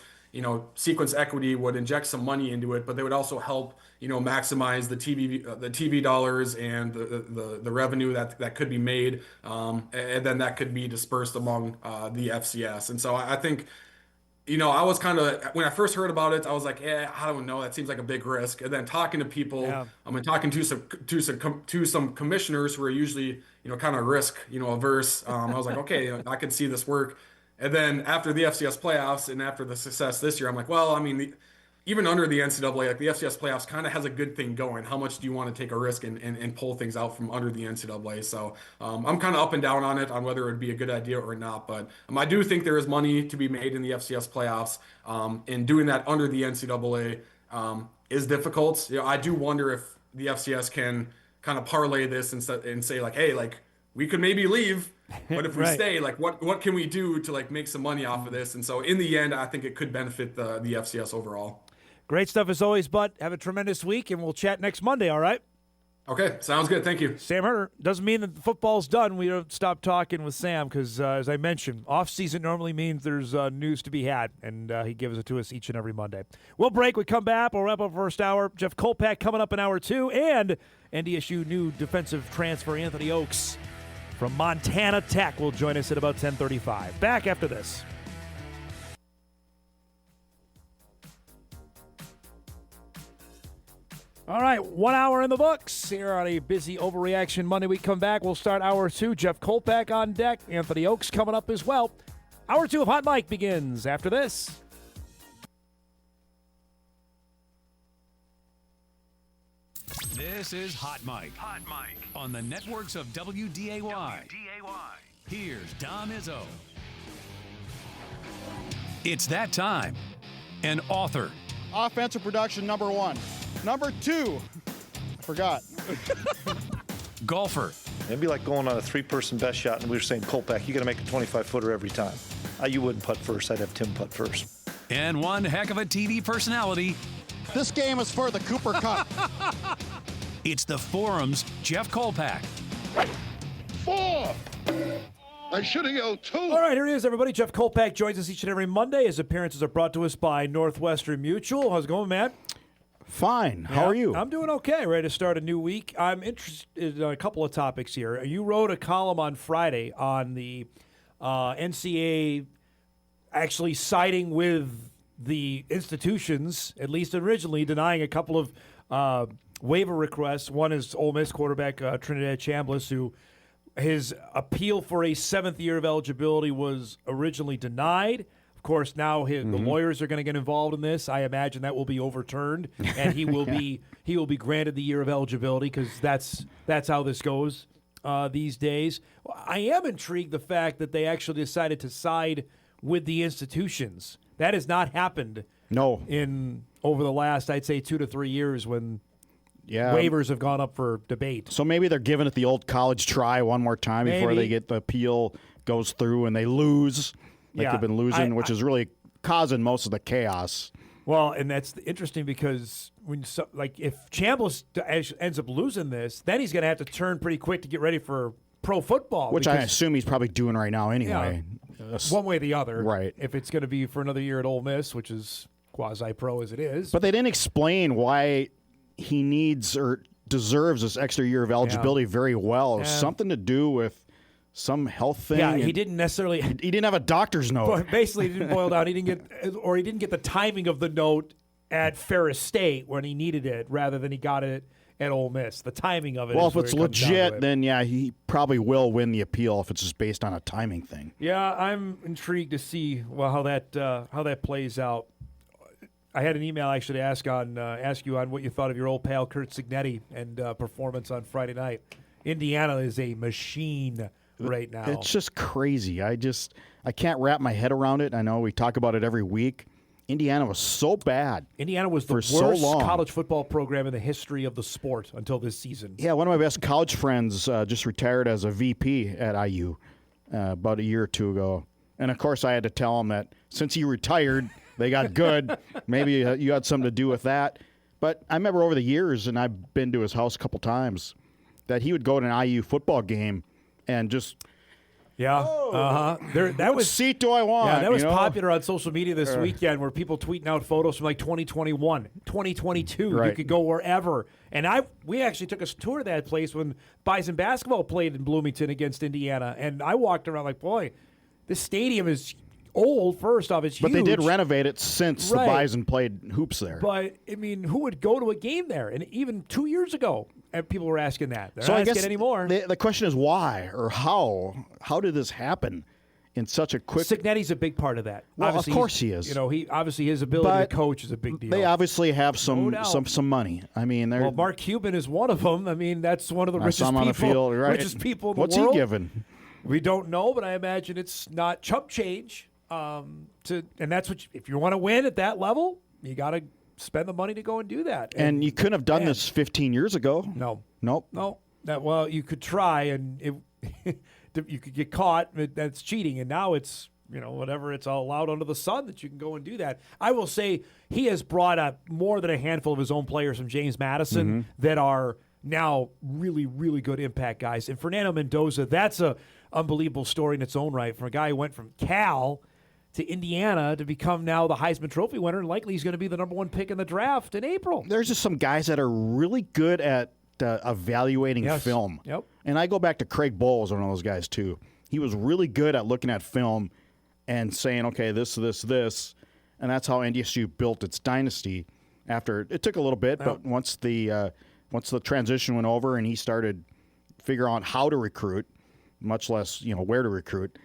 Sequence Equity would inject some money into it, but they would also help, maximize the TV dollars and the revenue that could be made, and then that could be dispersed among the FCS. And so I think, I was kind of, when I first heard about it, I was like, I don't know, that seems like a big risk. And then talking to people, and talking to some commissioners who are usually, kind of risk, averse, I was like, okay, I could see this work. And then after the FCS playoffs and after the success this year, I'm like, well, even under the NCAA, like the FCS playoffs kind of has a good thing going. How much do you want to take a risk and pull things out from under the NCAA? So I'm kind of up and down on it, on whether it would be a good idea or not. But I do think there is money to be made in the FCS playoffs. And doing that under the NCAA is difficult. I do wonder if the FCS can kind of parlay this and say like, hey, like we could maybe leave, but if we stay, like what can we do to like make some money off of this? And so in the end, I think it could benefit the FCS overall. Great stuff as always, Bud. Have a tremendous week, and we'll chat next Monday, all right? Okay, sounds good. Thank you. Sam Herder. Doesn't mean that the football's done. We don't stop talking with Sam because, as I mentioned, off-season normally means there's news to be had, and he gives it to us each and every Monday. We'll break. We come back. We'll wrap up first hour. Jeff Kolpack coming up in hour 2, and NDSU new defensive transfer Anthony Okes from Montana Tech will join us at about 10:35. Back after this. All right, 1 hour in the books here on a busy Overreaction Monday. We come back. We'll start hour 2. Jeff Kolpack on deck. Anthony Okes coming up as well. Hour 2 of Hot Mike begins after this. This is Hot Mike. Hot Mike on the networks of WDAY. Here's Dom Izzo. It's that time. An author. Offensive production, number 1. Number 2, I forgot. Golfer. It'd be like going on a 3-person best shot, and we were saying, Kolpack, you got to make a 25-footer every time. You wouldn't putt first. I'd have Tim putt first. And one heck of a TV personality. This game is for the Cooper Cup. It's the Forum's Jeff Kolpack. 4! I should have yelled 2. All right, here he is, everybody. Jeff Kolpack joins us each and every Monday. His appearances are brought to us by Northwestern Mutual. How's it going, Matt? Fine. How are you? I'm doing okay. Ready to start a new week. I'm interested in a couple of topics here. You wrote a column on Friday on the NCAA actually siding with the institutions, at least originally, denying a couple of waiver requests. One is Ole Miss quarterback Trinidad Chambliss, who his appeal for a 7th year of eligibility was originally denied. Of course, now the lawyers are going to get involved in this. I imagine that will be overturned, and he will be granted the year of eligibility because that's how this goes these days. I am intrigued the fact that they actually decided to side with the institutions. That has not happened. No. In over the last, I'd say, 2 to 3 years when waivers have gone up for debate. So maybe they're giving it the old college try one more time before they get the appeal goes through and they lose. They've been losing, which is really causing most of the chaos. Well, and that's interesting because if Chambliss ends up losing this, then he's going to have to turn pretty quick to get ready for pro football. Which I assume he's probably doing right now anyway. One way or the other. Right. If it's going to be for another year at Ole Miss, which is quasi-pro as it is. But they didn't explain why he needs or deserves this extra year of eligibility very well. It was something to do with some health thing. Yeah, he didn't necessarily. He didn't have a doctor's note. But basically, it didn't boil down. He didn't get the timing of the note at Ferris State when he needed it, rather than he got it at Ole Miss. The timing of it. Well, is if it's legit, then he probably will win the appeal if it's just based on a timing thing. Yeah, I'm intrigued to see how that plays out. I had an email actually to ask you on what you thought of your old pal Curt Cignetti and performance on Friday night. Indiana is a machine right now. It's just crazy. I can't wrap my head around it. I know we talk about it every week. Indiana was so bad. Indiana was the worst college football program in the history of the sport until this season. Yeah, one of my best college friends just retired as a VP at IU about a year or two ago. And, of course, I had to tell him that since he retired, they got good. Maybe you had something to do with that. But I remember over the years, and I've been to his house a couple times, that he would go to an IU football game and just – what seat do I want? Yeah, that was popular on social media this weekend, where people tweeting out photos from like 2021, 2022. Right. You could go wherever. And we actually took a tour of that place when Bison basketball played in Bloomington against Indiana, and I walked around like, boy, this stadium is old. First off, it's huge. But they did renovate it since the Bison played hoops there. But I mean, who would go to a game there? And even 2 years ago, people were asking that. They're not asking anymore. The question is why or how? How did this happen in such a quick? Signetti's a big part of that. Well, obviously, of course he is. He obviously his ability to coach is a big deal. They obviously have some money. I mean, Mark Cuban is one of them. I mean, that's one of the richest people. On the field, right? Richest people in the world. What's he given? We don't know, but I imagine it's not chump change. And that's what if you want to win at that level, you got to spend the money to go and do that. And you couldn't have done this 15 years ago. No. Nope. No. Well, you could try, and you could get caught. That's cheating. And now it's whatever. It's all allowed under the sun that you can go and do that. I will say he has brought up more than a handful of his own players from James Madison that are now really, really good impact guys. And Fernando Mendoza, that's a unbelievable story in its own right. For a guy who went from Cal to Indiana to become now the Heisman Trophy winner, and likely he's going to be the number one pick in the draft in April. There's just some guys that are really good at evaluating film. Yep. And I go back to Craig Bowles, one of those guys too. He was really good at looking at film and saying, okay, this, and that's how NDSU built its dynasty. After it took a little bit, but once the transition went over and he started figuring out how to recruit, much less where to recruit.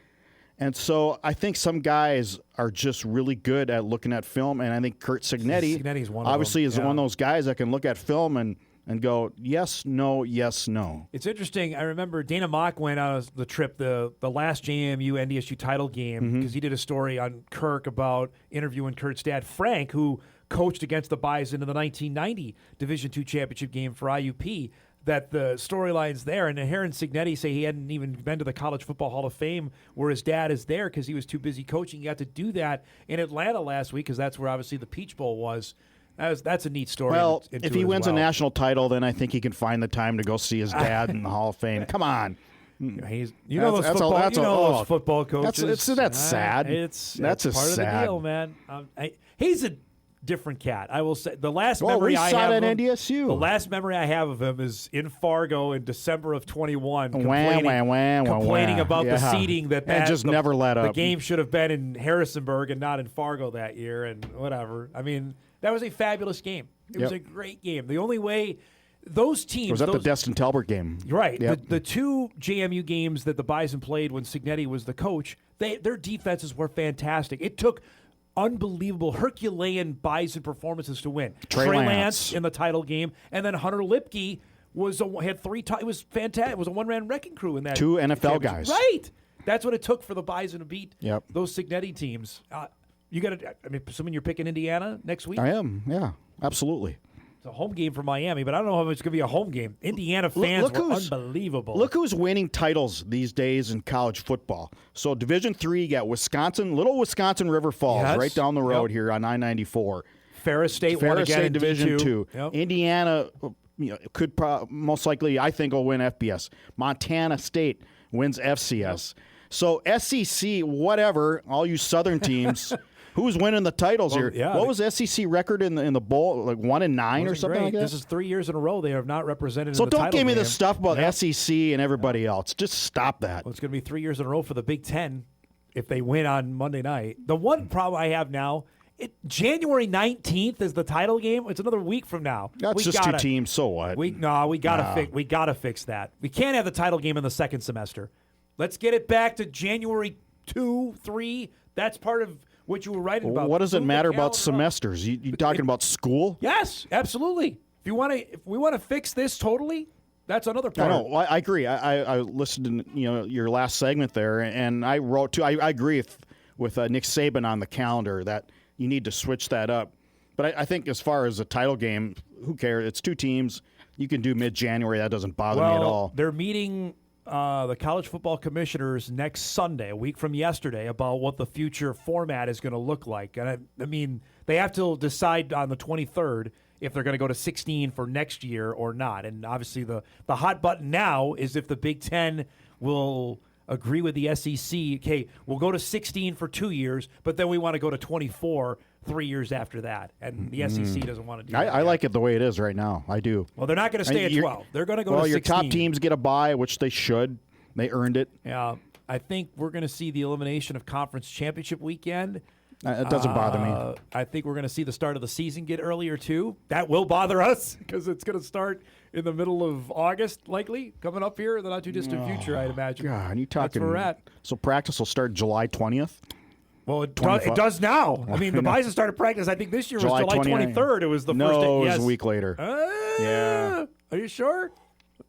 And so I think some guys are just really good at looking at film, and I think Curt Cignetti obviously is one of those guys that can look at film and go, yes, no, yes, no. It's interesting. I remember Dana Mock went on the trip, the last JMU NDSU title game, because he did a story on Kirk about interviewing Kurt's dad, Frank, who coached against the Bison in the 1990 Division II championship game for IUP. That the storylines there, and Aaron Cignetti say he hadn't even been to the College Football Hall of Fame where his dad is there because he was too busy coaching. He got to do that in Atlanta last week because that's where obviously the Peach Bowl was. That's a neat story. Well, if he wins a national title, then I think he can find the time to go see his dad in the Hall of Fame. Come on. Those football coaches. That's sad. That's part of the deal, man. He's a different cat. I will say the last memory I have at NDSU. The last memory I have of him is in Fargo in December of 21, complaining about the seating that just never let up. The game should have been in Harrisonburg and not in Fargo that year, and whatever. I mean, that was a fabulous game. It was a great game. The only way those teams was the Destin Talbert game, right? Yep. The two JMU games that the Bison played when Cignetti was the coach, their defenses were fantastic. It took unbelievable Herculean Bison performances to win. Trey Lance in the title game, and then Hunter Lipke had three. It was fantastic. It was a one-man wrecking crew in that. Two NFL guys, right? That's what it took for the Bison to beat Yep. those Cignetti teams. You got to. I mean, assuming you're picking Indiana next week. I am. Yeah, absolutely. It's a home game for Miami, but I don't know if it's going to be a home game. Indiana fans were unbelievable. Look who's winning titles these days in college football. So Division III, you got Wisconsin, little Wisconsin River Falls, right down the road here on I-94. Ferris State won again in Division D2. II. Yep. Indiana could most likely, I think, will win FBS. Montana State wins FCS. So SEC, whatever, all you Southern teams, Who's winning the titles here? Yeah, what was the SEC record in the bowl? Like 1-9 or something like that? This is 3 years in a row they have not represented So in the title don't give me game. this stuff about SEC and everybody else. Just stop that. Well, it's going to be 3 years in a row for the Big Ten if they win on Monday night. The one problem I have now, January 19th is the title game. It's another week from now. That's just 2 teams. So what? We gotta fix that. We can't have the title game in the second semester. Let's get it back to January 2, 3. That's part of what you were writing about. What does it Move matter the about calendar up. semesters? You talking about school? Yes, absolutely. If we want to fix this totally, that's another part. I know. I agree. I listened to your last segment there, and I wrote too. I agree with Nick Saban on the calendar that you need to switch that up. But I think as far as the title game, who cares? It's 2 teams. You can do mid-January. That doesn't bother me at all. They're meeting the college football commissioners next Sunday, a week from yesterday, about what the future format is going to look like. And I mean, they have to decide on the 23rd if they're going to go to 16 for next year or not. And obviously the hot button now is if the Big Ten will agree with the SEC. Okay, we'll go to 16 for 2 years, but then we want to go to 24 3 years after that. And the SEC doesn't want to do that. I like it the way it is right now. I do. Well, they're not going to stay at 12. They're going to go to 16. Well, your top teams get a bye, which they should. They earned it. Yeah, I think we're going to see the elimination of conference championship weekend. It doesn't bother me. I think we're going to see the start of the season get earlier, too. That will bother us because it's going to start in the middle of August, likely, coming up here in the not-too-distant future, I'd imagine. God, you talking? That's where we're at. So practice will start July 20th? Well, it does now. I mean, the Bison started practice, I think this year was July 23rd. It was the first day. No, it was a week later. Yeah. Are you sure?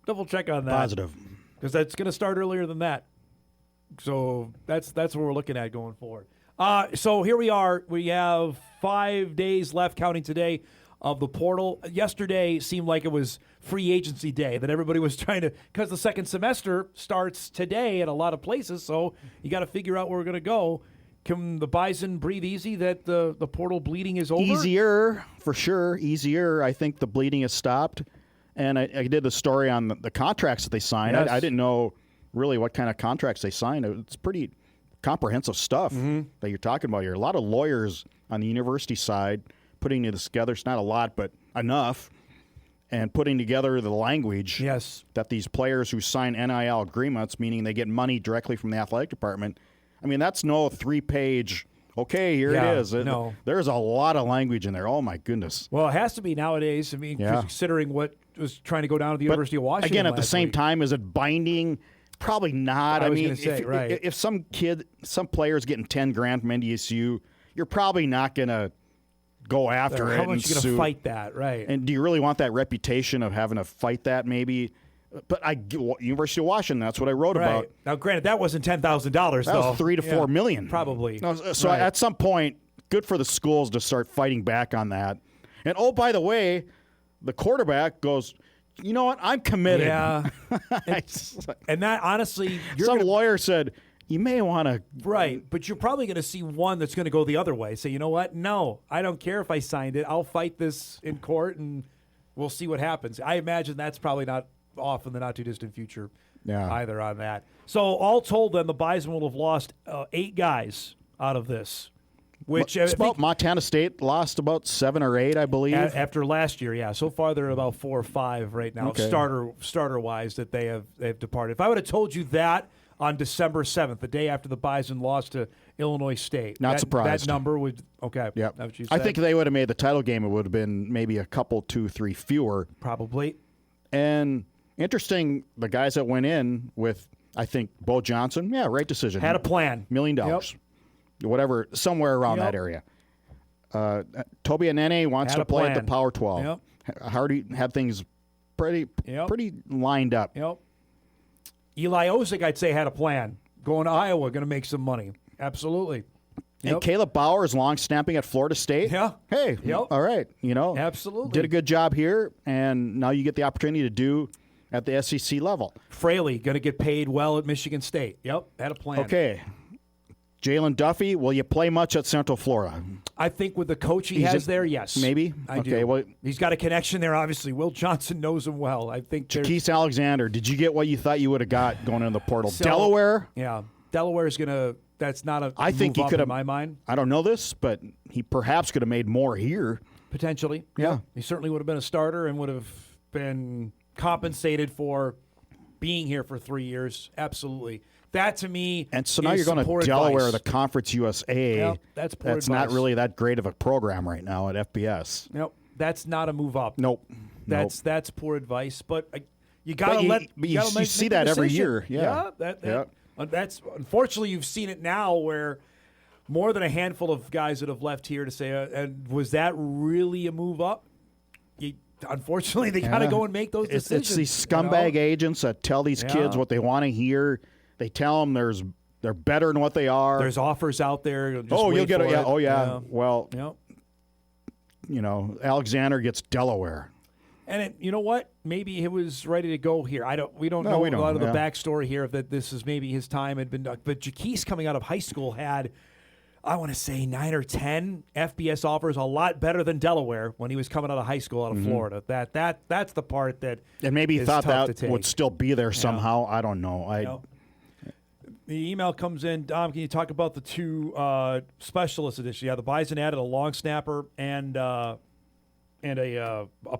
Double check on that. Positive. Because that's going to start earlier than that. So that's what we're looking at going forward. So here we are. We have 5 days left, counting today, of the portal. Yesterday seemed like it was free agency day, that everybody was trying to, because the second semester starts today at a lot of places, so you got to figure out where we're going to go. Can the Bison breathe easy that the portal bleeding is over? Easier, for sure. Easier. I think the bleeding has stopped. And I did the story on the contracts that they signed. Yes. I didn't know really what kind of contracts they signed. It's pretty comprehensive stuff that you're talking about here. A lot of lawyers on the university side putting this together. It's not a lot, but enough. And putting together the language that these players who sign NIL agreements, meaning they get money directly from the athletic department. I mean, that's no 3-page, okay, here it is. No. There's a lot of language in there. Oh, my goodness. Well, it has to be nowadays. I mean, considering what was trying to go down to the University of Washington. Again, at the same week. time, is it binding? Probably not. I was mean, gonna say, right. if some player's getting $10,000 from NDSU, you're probably not going to go after it. How much are you going sue. to fight that, right? And do you really want that reputation of having to fight that? Maybe. But University of Washington, that's what I wrote about. Now, granted, that wasn't $10,000. That was $3 to $4 million. Probably. So at some point, good for the schools to start fighting back on that. And oh, by the way, the quarterback goes, you know what? I'm committed. Yeah. and that, honestly, some lawyer said, you may want to. Right, but you're probably going to see one that's going to go the other way. Say, you know what? No, I don't care if I signed it. I'll fight this in court, and we'll see what happens. I imagine that's probably not off in the not-too-distant future either on that. So all told, then, the Bison will have lost 8 guys out of this. Which about Montana State lost about 7 or 8, I believe. After last year, yeah. So far, they're about 4 or 5 right now, Okay. starter-wise, that they've departed. If I would have told you that on December 7th, the day after the Bison lost to Illinois State, Not surprised. That number would okay. Yeah, that's what you I said. think if they would have made the title game, it would have been maybe a couple, 2, 3 fewer. Probably. And interesting, the guys that went in with, I think, Bo Johnson, right decision. Had a plan. $1 million. Yep. Whatever, somewhere around that area. Toby Anene wants to play at the Power 12. Yep. Hardy had things pretty lined up. Yep. Eli Osick, I'd say, had a plan. Going to Iowa, going to make some money. Absolutely. And Caleb Bauer is long snapping at Florida State. Yeah. Hey, all right. Absolutely. Did a good job here, and now you get the opportunity to do at the SEC level. Fraley, going to get paid well at Michigan State. Yep, had a plan. Okay. Jalen Duffy, will you play much at Central Florida? I think with the coach he has there, yes. Maybe? I do. Well, he's got a connection there, obviously. Will Johnson knows him well. I think Keith Alexander, did you get what you thought you would have got going into the portal? So, Delaware? Yeah. Delaware is going to. That's not a. I think he could have. In my mind, I don't know this, but he perhaps could have made more here. Potentially, yeah. He certainly would have been a starter and would have been compensated for being here for 3 years. Absolutely. That to me. And so now you're going to Delaware, the Conference USA. Yep, that's poor That's advice. not really that great of a program right now at FBS. Nope, that's not a move up. Nope. That's poor advice. But you got to let. You see that every year. Yeah. That's unfortunately you've seen it now where more than a handful of guys that have left here to say, and was that really a move up? Unfortunately, they got to go and make those decisions. It's these scumbag agents that tell these kids what they want to hear. They tell them they're better than what they are. There's offers out there. You'll get it. Yeah. Oh, yeah. Well, yep. Alexander gets Delaware. And you know what? Maybe he was ready to go here. We don't know a lot of the backstory here of that this is maybe his time had been done. But Jaquise coming out of high school had, I want to say 9 or 10 FBS offers, a lot better than Delaware when he was coming out of high school out of Florida. That's the part that and maybe he thought that would still be there somehow. I don't know. The email comes in. Dom, can you talk about the two specialist editions? Yeah, the Bison added a long snapper and a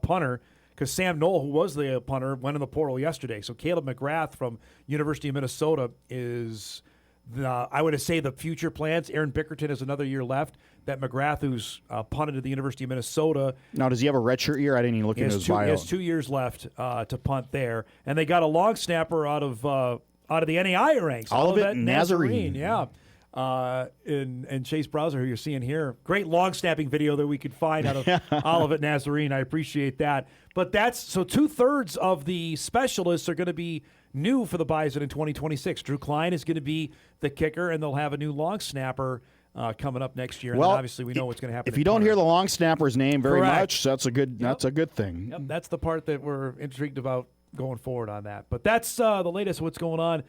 punter because Sam Knoll, who was the punter, went in the portal yesterday. So Caleb McGrath from University of Minnesota is I would say the future plans. Aaron Bickerton has another year left. That McGrath, who's punted at the University of Minnesota. Now, does he have a redshirt year? I didn't even look into his bio. He has 2 years left to punt there. And they got a long snapper out of the NAI ranks. Olivet Nazarene. Yeah. And Chase Browser, who you're seeing here. Great long snapping video that we could find out of Olivet Nazarene. I appreciate that. But so 2/3 of the specialists are going to be new for the Bison in 2026. Drew Klein is going to be the kicker, and they'll have a new long snapper coming up next year. And then obviously we know what's going to happen. If you don't hear the long snapper's name very much, that's a good thing. Yep, that's the part that we're intrigued about going forward on that. But that's the latest of what's going on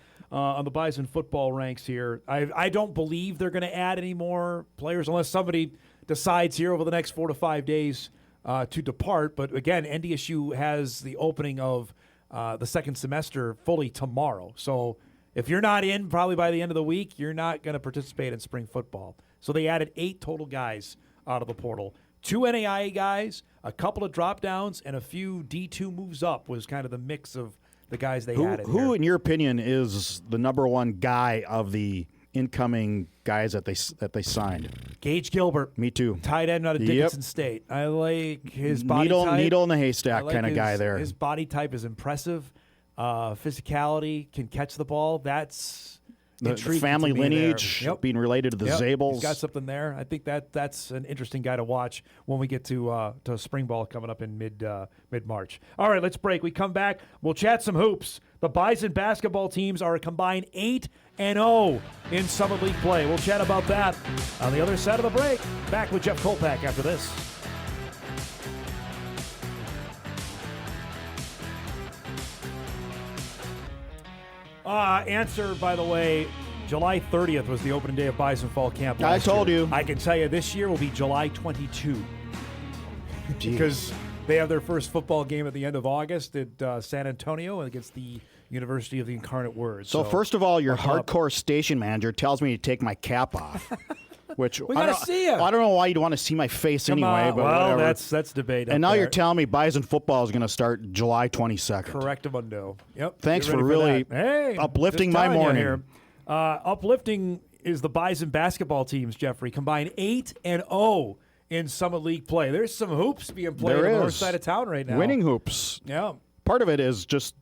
the Bison football ranks here. I don't believe they're going to add any more players unless somebody decides here over the next 4 to 5 days to depart. But again, NDSU has the opening of the second semester fully tomorrow. So if you're not in probably by the end of the week, you're not going to participate in spring football. So they added 8 total guys out of the portal. 2 NAIA guys, a couple of drop downs, and a few D2 moves up was kind of the mix of the guys they added. Who, in your opinion, is the number one guy of the incoming guys that they signed? Gage Gilbert. Me too. Tight end out of Dickinson State. I like his body type. Needle in the haystack kind of guy there. His body type is impressive. Physicality, can catch the ball. That's the family lineage being related to the Zables. He's got something there. I think that's an interesting guy to watch when we get to spring ball coming up in mid-March. All right, let's break. We come back. We'll chat some hoops. The Bison basketball teams are a combined 8-0 in Summer League play. We'll chat about that on the other side of the break. Back with Jeff Kolpack after this. Answer, by the way, July 30th was the opening day of Bison Fall Camp. I told you. I can tell you this year will be July 22. Because they have their first football game at the end of August at San Antonio against the University of the Incarnate Word. So first of all, your hardcore station manager tells me to take my cap off. Which we gotta see you. I don't know why you'd want to see my face anyway, but whatever. That's debate. And now you're telling me Bison football is going to start July 22nd. Correctamundo. Yep. Thanks for really uplifting my morning. Here. Uplifting is the Bison basketball teams, Jeffrey, combined 8-0 in Summit League play. There's some hoops being played on the north side of town right now. Winning hoops. Yeah. Part of it is just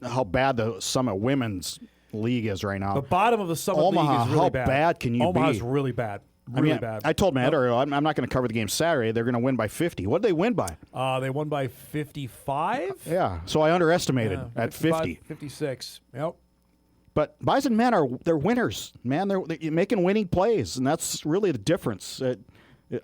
how bad the Summit Women's League is right now. The bottom of the Summit League is really bad. How bad can you be? Omaha's really bad. Really bad. I told Matt earlier, I'm not going to cover the game Saturday. They're going to win by 50. What did they win by? They won by 55. Yeah, so I underestimated at 50. 56. Yep. But Bison men they're winners, man. They're making winning plays, and that's really the difference.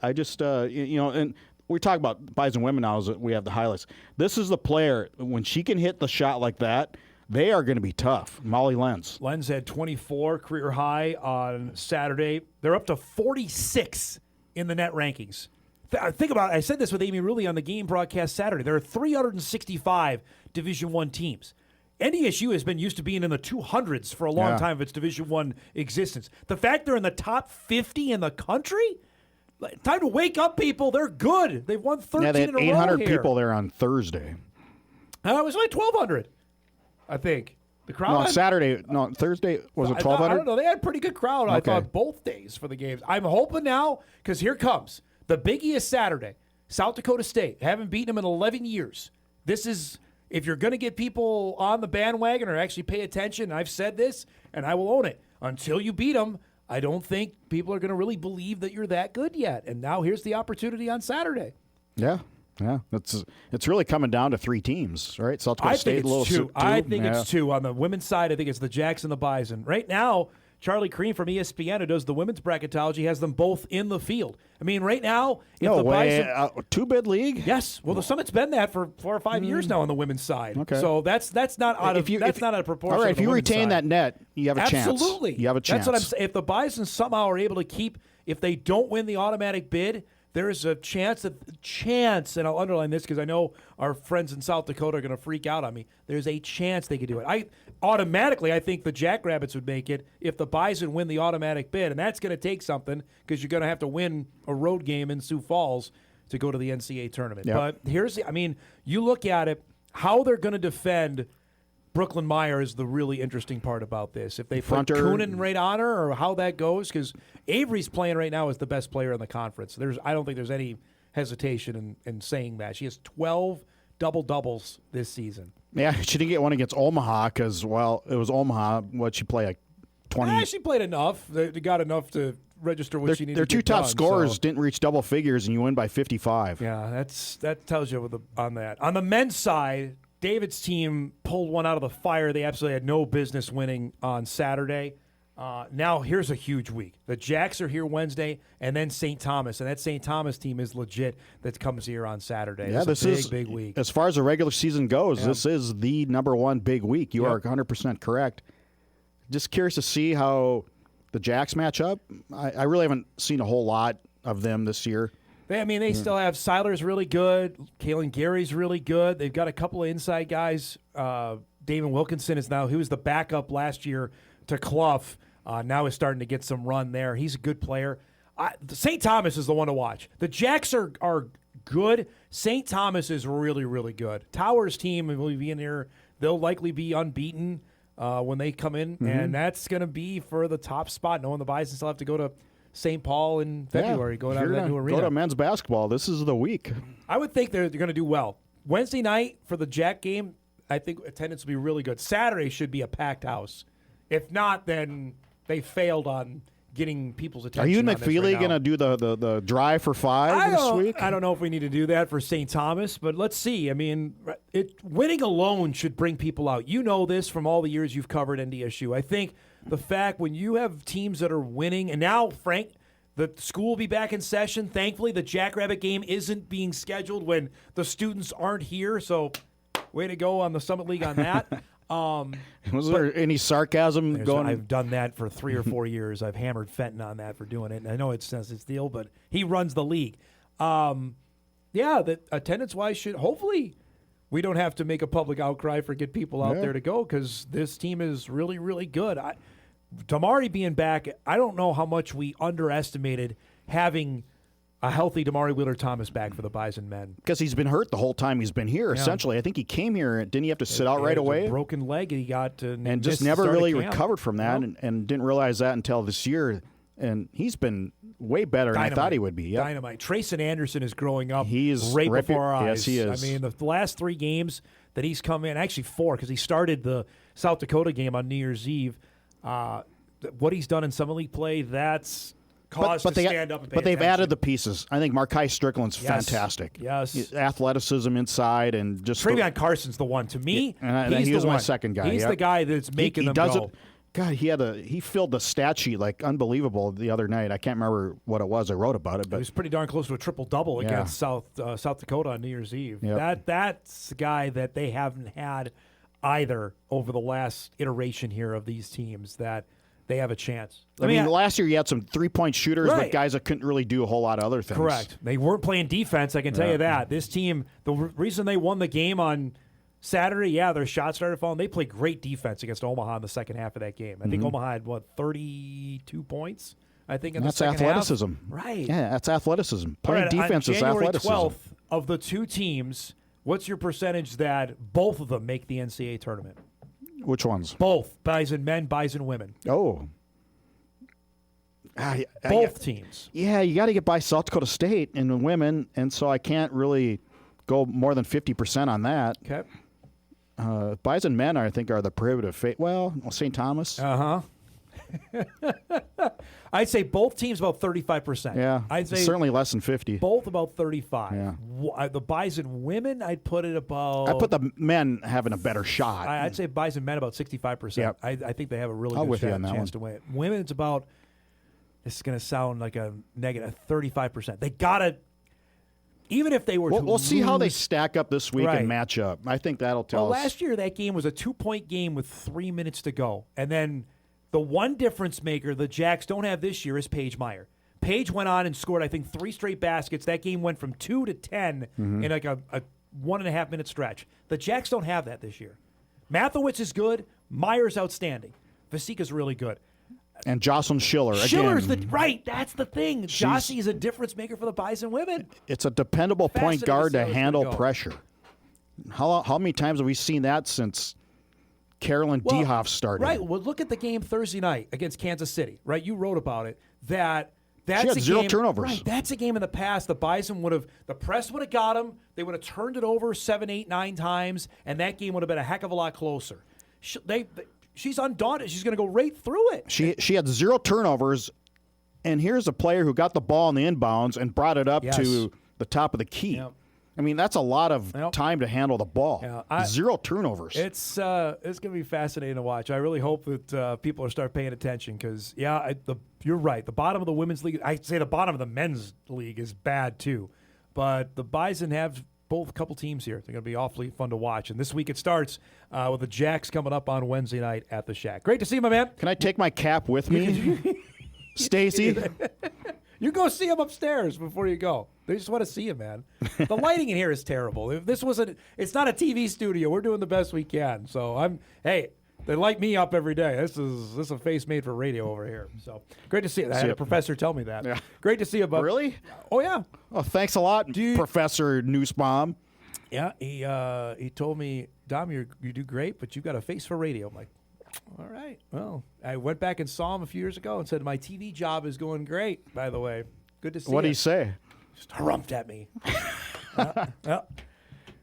I just and we talk about Bison women now. We have the highlights. This is the player when she can hit the shot like that. They are going to be tough. Molly Lenz. Lenz had 24 career high on Saturday. They're up to 46 in the net rankings. Think about it. I said this with Amy Rulli on the game broadcast Saturday. There are 365 Division I teams. NDSU has been used to being in the 200s for a long time of its Division I existence. The fact they're in the top 50 in the country, time to wake up, people. They're good. They've won 13 they had in a row 800 here. people there on Thursday. It was like 1,200, I think. The crowd. No, on Saturday. No, Thursday was it 1,200? I don't know. They had a pretty good crowd, I Okay. thought, both days for the games. I'm hoping now, because here comes. The biggie is Saturday. South Dakota State. Haven't beaten them in 11 years. This is... If you're going to get people on the bandwagon or actually pay attention, I've said this, and I will own it. Until you beat them, I don't think people are going to really believe that you're that good yet. And now here's the opportunity on Saturday. Yeah. It's really coming down to 3 teams, right? South Dakota I State, think it's two. I think it's 2. On the women's side, I think it's the Jacks and the Bison. Right now, Charlie Crean from ESPN, who does the women's bracketology, has them both in the field. I mean, right now, if no the way. Bison, 2-bid league? Yes. Well, the Summit's been that for 4 or 5 years now on the women's side. Okay. So that's not out of that's not out of proportion. All right, to if the you women's retain side. that net, you have a chance. Absolutely. You have a chance. That's what I'm saying. If the Bison somehow are able to keep, if they don't win the automatic bid, there is a chance, and I'll underline this because I know our friends in South Dakota are going to freak out on me. There's a chance they could do it. I think the Jackrabbits would make it if the Bison win the automatic bid, and that's going to take something because you're going to have to win a road game in Sioux Falls to go to the NCAA tournament. Yep. But you look at it, how they're going to defend Brooklyn Meyer is the really interesting part about this. If they put Coonan right on her or how that goes, because Avery's playing right now as the best player in the conference. I don't think there's any hesitation in saying that. She has 12 double-doubles this season. Yeah, she didn't get one against Omaha because, well, it was Omaha. What, she played like 20? She played enough. They got enough to register what she needed Their to 2 top done, scorers so. didn't reach double figures, and you win by 55. Yeah, that tells you on that. On the men's side, David's team pulled one out of the fire. They absolutely had no business winning on Saturday. Now, here's a huge week. The Jacks are here Wednesday, and then St. Thomas. And that St. Thomas team is legit that comes here on Saturday. Yeah, this is a big week. As far as the regular season goes, this is the number 1 big week. You are 100% correct. Just curious to see how the Jacks match up. I really haven't seen a whole lot of them this year. They still have Seiler's really good. Kalen Gary's really good. They've got a couple of inside guys. David Wilkinson he was the backup last year to Clough. Now is starting to get some run there. He's a good player. St. Thomas is the one to watch. The Jacks are good. St. Thomas is really, really good. Towers' team will be in here. They'll likely be unbeaten when they come in, and that's going to be for the top spot. Knowing the Bison still have to go to St. Paul in February, going out to that new arena. Go to men's basketball. This is the week. I would think they're going to do well. Wednesday night for the Jack game, I think attendance will be really good. Saturday should be a packed house. If not, then they failed on getting people's attention. Are you and on this McFeely right going to do the drive for 5 this week? I don't know if we need to do that for St. Thomas, but let's see. Winning alone should bring people out. You know this from all the years you've covered NDSU. I think the fact when you have teams that are winning, and now, Frank, the school will be back in session. Thankfully, the Jackrabbit game isn't being scheduled when the students aren't here, so way to go on the Summit League on that. Was there any sarcasm going? I've done that for 3 or 4 years. I've hammered Fenton on that for doing it. And I know it's sensitive deal, but he runs the league. That attendance-wise hopefully we don't have to make a public outcry for get people out there to go because this team is really, really good. Damari being back, I don't know how much we underestimated having a healthy Damari Wheeler-Thomas back for the Bison men. Because he's been hurt the whole time he's been here, essentially. I think he came here, didn't he have to sit out right away? A broken leg he got. And just never really recovered from that and didn't realize that until this year. And he's been way better than I thought he would be. Yep. Dynamite. Trayson Anderson is growing up He's right before our Yes, eyes. he is. The last 3 games that he's come in, actually 4 because he started the South Dakota game on New Year's Eve. What he's done in Summer League play, that's cause to stand up and pay But they've attention. added the pieces. I think Markai Strickland's fantastic. Yes. Athleticism inside and just... Travion Carson's the one. To me, he was my second guy. He's the guy that's making them go. God, he filled the stat sheet like unbelievable the other night. I can't remember what it was. I wrote about it, but he was pretty darn close to a triple-double against South Dakota on New Year's Eve. Yep. That's the guy that they haven't had either over the last iteration here of these teams that they have a chance. Last year you had some three-point shooters, Right. but guys that couldn't really do a whole lot of other things. Correct. They weren't playing defense, I can tell you that. This team, the reason they won the game on Saturday, yeah, their shots started falling. They played great defense against Omaha in the second half of that game. I think Omaha had, 32 points? I think in That's the second athleticism. half. Right. Yeah, that's athleticism. Playing defense is January athleticism. 12th, of the two teams, what's your percentage that both of them make the NCAA tournament? Which ones? Both. Bison men, Bison women. Oh. Both teams. Yeah, you got to get by South Dakota State in the women, and so I can't really go more than 50% on that. Okay. Bison men, I think, are the prohibitive fate. Well, St. Thomas. Uh-huh. I'd say both teams about 35%. Yeah, I'd say certainly less than 50. Both about 35. Yeah. The Bison women, I'd put it about. I put the men having a better shot. I'd say Bison men about 65%. Yep. I think they have a really I'll good with you on that chance to win it. Women, it's about. This is going to sound like a negative 35%. They got to. Even if they were to we'll see how they lose- stack up this week Right. and match up. I think that'll tell Well, us. last year that game was a 2-point game with 3 minutes to go. And then the one difference maker the Jacks don't have this year is Paige Meyer. Paige went on and scored, I think, 3 straight baskets. That game went from 2 to 10 in like a 1.5 minute stretch. The Jacks don't have that this year. Mathewitz is good. Meyer's outstanding. Vasika's really good. And Jocelyn Schiller. Schiller's again, right. That's the thing. Jossie is a difference maker for the Bison women. It's a dependable point Fascinating guard to see to how it's handle gonna go. pressure. How many times have we seen that since Carolyn Dehoff started? Right. Well, look at the game Thursday night against Kansas City. Right. You wrote about it. That's She had a 0 game, turnovers. Right. That's a game in the past. The Bison the press would have got them. They would have turned it over 7, 8, 9 times, and that game would have been a heck of a lot closer. She's undaunted. She's going to go right through it. She had 0 turnovers, and here's a player who got the ball in the inbounds and brought it up to the top of the key. Yep. I mean, that's a lot of time to handle the ball. Yeah, 0 turnovers. It's going to be fascinating to watch. I really hope that people will start paying attention because, you're right. The bottom of the women's league, I'd say the bottom of the men's league is bad too. But the Bison have both couple teams here. They're going to be awfully fun to watch. And this week it starts with the Jacks coming up on Wednesday night at the Shack. Great to see you, my man. Can I take my cap with me? Stacy? You go see him upstairs before you go. They just want to see him, man. The lighting in here is terrible. If this wasn't, it's not a TV studio. We're doing the best we can. So they light me up every day. This is a face made for radio over here. So great to see you. I had a professor tell me that. Yeah. Great to see you, bud. Really? Oh yeah. Oh, thanks a lot, Professor Nussbaum. Yeah, he told me, Dom, you do great, but you've got a face for radio. I'm like, all right. Well, I went back and saw him a few years ago and said, my TV job is going great, by the way. Good to see you. What did he say? Just harumphed at me.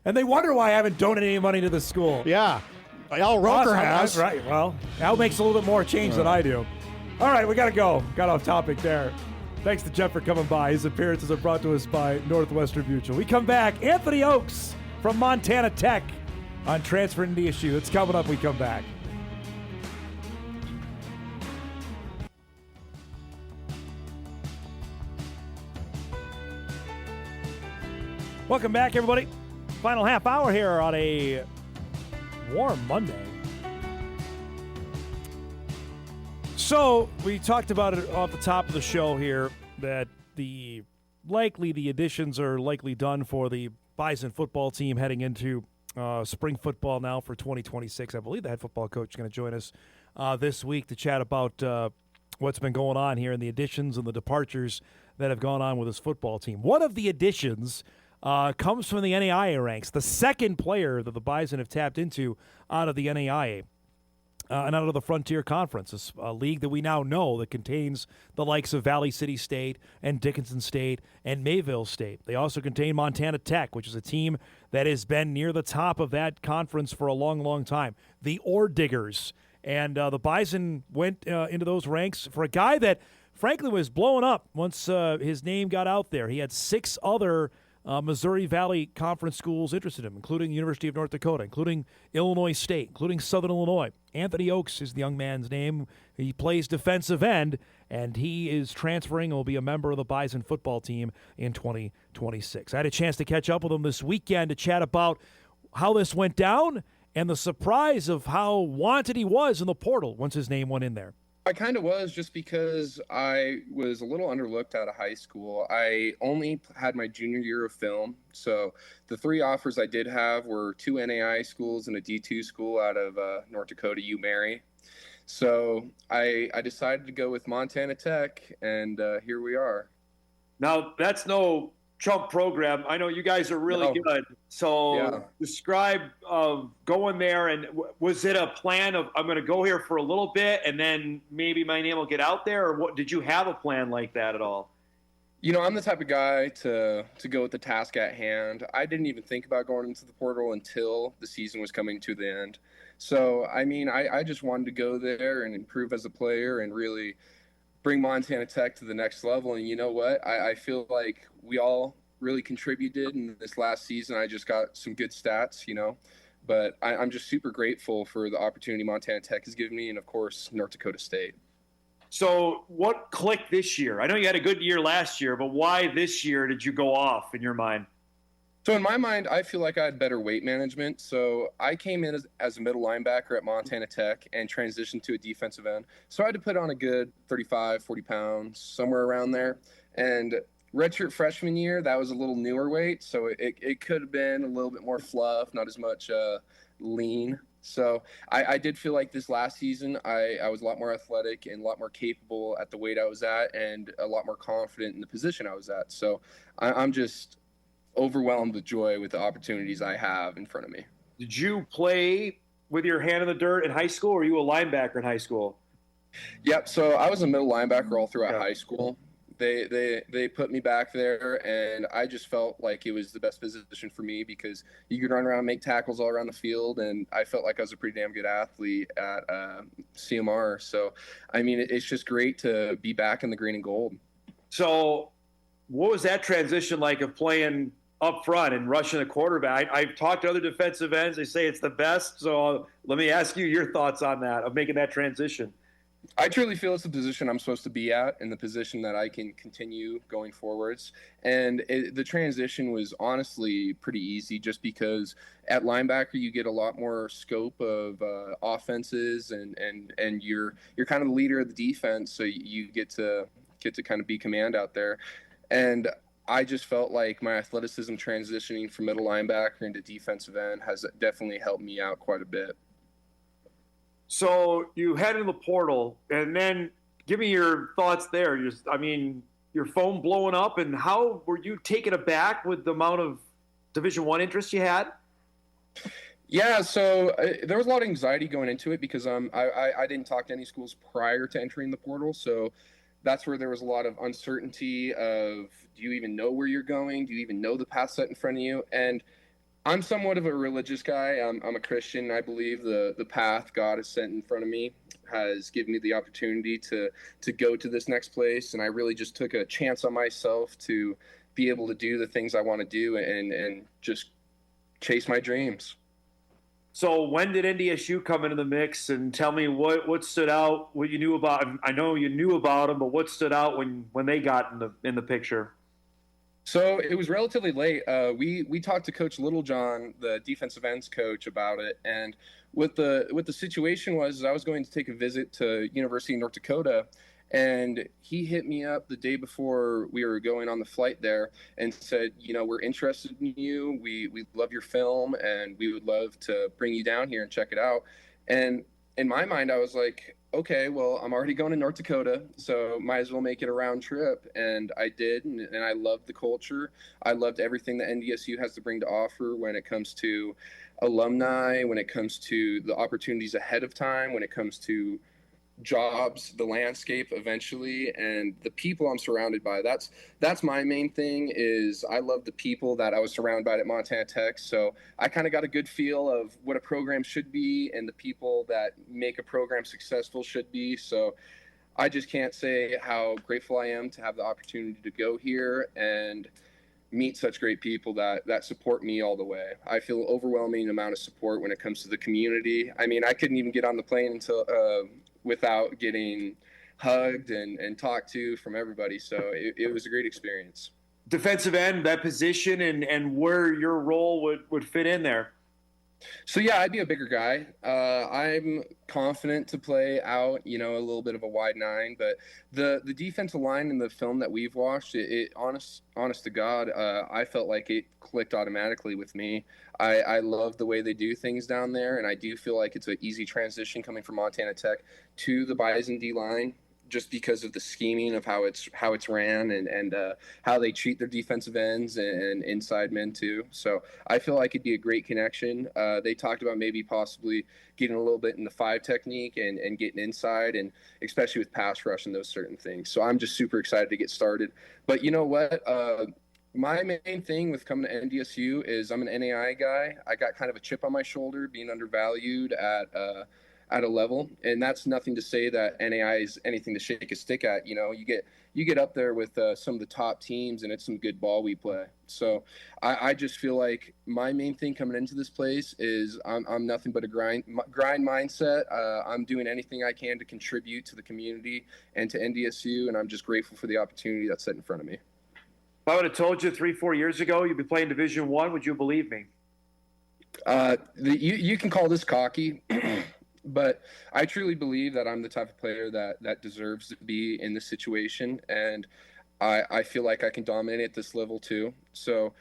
And they wonder why I haven't donated any money to the school. Yeah. Al Roker has. Right. Well, Al makes a little bit more change than I do. All right, we got to go. Got off topic there. Thanks to Jeff for coming by. His appearances are brought to us by Northwestern Mutual. We come back. Anthony Okes from Montana Tech on transfer to NDSU. It's coming up. We come back. Welcome back, everybody. Final half hour here on a warm Monday. So we talked about it off the top of the show here that the additions are likely done for the Bison football team heading into spring football now for 2026. I believe the head football coach is going to join us this week to chat about what's been going on here and the additions and the departures that have gone on with his football team. One of the additions comes from the NAIA ranks, the second player that the Bison have tapped into out of the NAIA. And out of the Frontier Conference, a league that we now know that contains the likes of Valley City State and Dickinson State and Mayville State. They also contain Montana Tech, which is a team that has been near the top of that conference for a long, long time. The Ore Diggers. And the Bison went into those ranks for a guy that, frankly, was blowing up once his name got out there. He had 6 other Missouri Valley Conference schools interested in him, including the University of North Dakota, including Illinois State, including Southern Illinois. Anthony Okes is the young man's name. He plays defensive end, and he is transferring and will be a member of the Bison football team in 2026. I had a chance to catch up with him this weekend to chat about how this went down and the surprise of how wanted he was in the portal once his name went in there. I kind of was, just because I was a little underlooked out of high school. I only had my junior year of film. So the 3 offers I did have were 2 NAI schools and a D2 school out of North Dakota, UMary. So I decided to go with Montana Tech, and here we are. Now, that's no chump program. I know you guys are really good. So describe going there, and was it a plan of, I'm going to go here for a little bit and then maybe my name will get out there, or what? Did you have a plan like that at all? You know, I'm the type of guy to go with the task at hand. I didn't even think about going into the portal until the season was coming to the end. So, I mean, I just wanted to go there and improve as a player and really bring Montana Tech to the next level. And you know what? I feel like we all really contributed in this last season. I just got some good stats, you know. But I'm just super grateful for the opportunity Montana Tech has given me, and, of course, North Dakota State. So what clicked this year? I know you had a good year last year, but why this year did you go off in your mind? So in my mind, I feel like I had better weight management. So I came in as a middle linebacker at Montana Tech and transitioned to a defensive end. So I had to put on a good 35, 40 pounds, somewhere around there. And redshirt freshman year, that was a little newer weight. So it could have been a little bit more fluff, not as much lean. So I did feel like this last season, I was a lot more athletic and a lot more capable at the weight I was at, and a lot more confident in the position I was at. So I'm just overwhelmed with joy with the opportunities I have in front of me. Did you play with your hand in the dirt in high school, or were you a linebacker in high school? Yep. So I was a middle linebacker all throughout high school. They put me back there, and I just felt like it was the best position for me because you could run around and make tackles all around the field, and I felt like I was a pretty damn good athlete at CMR. So, I mean, it's just great to be back in the green and gold. So what was that transition like of playing up front and rushing the quarterback? I've talked to other defensive ends. They say it's the best. So let me ask you your thoughts on that, of making that transition. I truly feel it's the position I'm supposed to be at, and the position that I can continue going forwards. And the transition was honestly pretty easy, just because at linebacker you get a lot more scope of offenses, and you're kind of the leader of the defense, so you get to kind of be command out there. And I just felt like my athleticism transitioning from middle linebacker into defensive end has definitely helped me out quite a bit. So you head into the portal, and then give me your thoughts there. Your phone blowing up, and how were you taken aback with the amount of Division I interest you had? Yeah, so there was a lot of anxiety going into it because I didn't talk to any schools prior to entering the portal, so that's where there was a lot of uncertainty of, do you even know where you're going? Do you even know the path set in front of you? And I'm somewhat of a religious guy. I'm a Christian. I believe the path God has set in front of me has given me the opportunity to go to this next place. And I really just took a chance on myself to be able to do the things I want to do and just chase my dreams. So when did NDSU come into the mix, and tell me what stood out, what you knew about? I know you knew about them, but what stood out when they got in the picture? So it was relatively late. We talked to Coach Littlejohn, the defensive ends coach, about it, and what the situation was, I was going to take a visit to University of North Dakota, and he hit me up the day before we were going on the flight there and said, we're interested in you. We love your film, and we would love to bring you down here and check it out. And in my mind, I was like, okay, well, I'm already going to North Dakota, so might as well make it a round trip. And I did, and I loved the culture. I loved everything that NDSU has to bring to offer when it comes to alumni, when it comes to the opportunities ahead of time, when it comes to jobs, the landscape eventually, and the people I'm surrounded by. That's my main thing. Is I love the people that I was surrounded by at Montana Tech. So I kind of got a good feel of what a program should be and the people that make a program successful should be. So I just can't say how grateful I am to have the opportunity to go here and meet such great people that support me all the way. I feel overwhelming amount of support when it comes to the community. I mean, I couldn't even get on the plane until without getting hugged and talked to from everybody. So it was a great experience. Defensive end, that position, and where your role would fit in there. So yeah, I'd be a bigger guy. I'm confident to play out, a little bit of a wide 9, but the defensive line in the film that we've watched, honest to God, I felt like it clicked automatically with me. I love the way they do things down there, and I do feel like it's an easy transition coming from Montana Tech to the Bison D line, just because of the scheming of how it's ran and how they treat their defensive ends and inside men too. So I feel like it'd be a great connection. They talked about maybe possibly getting a little bit in the 5 technique and getting inside, and especially with pass rush and those certain things. So I'm just super excited to get started. But you know what? My main thing with coming to NDSU is I'm an NAI guy. I got kind of a chip on my shoulder being undervalued at a level, and that's nothing to say that NAI is anything to shake a stick at. You get up there with some of the top teams, and it's some good ball we play. So I just feel like my main thing coming into this place is I'm nothing but a grind mindset. I'm doing anything I can to contribute to the community and to NDSU, and I'm just grateful for the opportunity that's set in front of me. If I would have told you 3-4 years ago you'd be playing Division I, would you believe me? You can call this cocky. But I truly believe that I'm the type of player that deserves to be in this situation, and I feel like I can dominate at this level too. So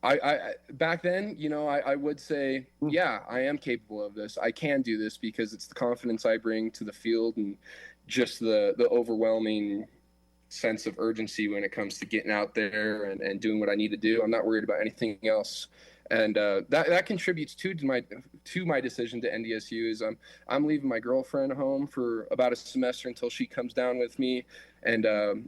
I back then, I would say, yeah, I am capable of this. I can do this because it's the confidence I bring to the field and just the overwhelming sense of urgency when it comes to getting out there and doing what I need to do. I'm not worried about anything else. And that contributes to my decision to NDSU. Is I'm leaving my girlfriend home for about a semester until she comes down with me, and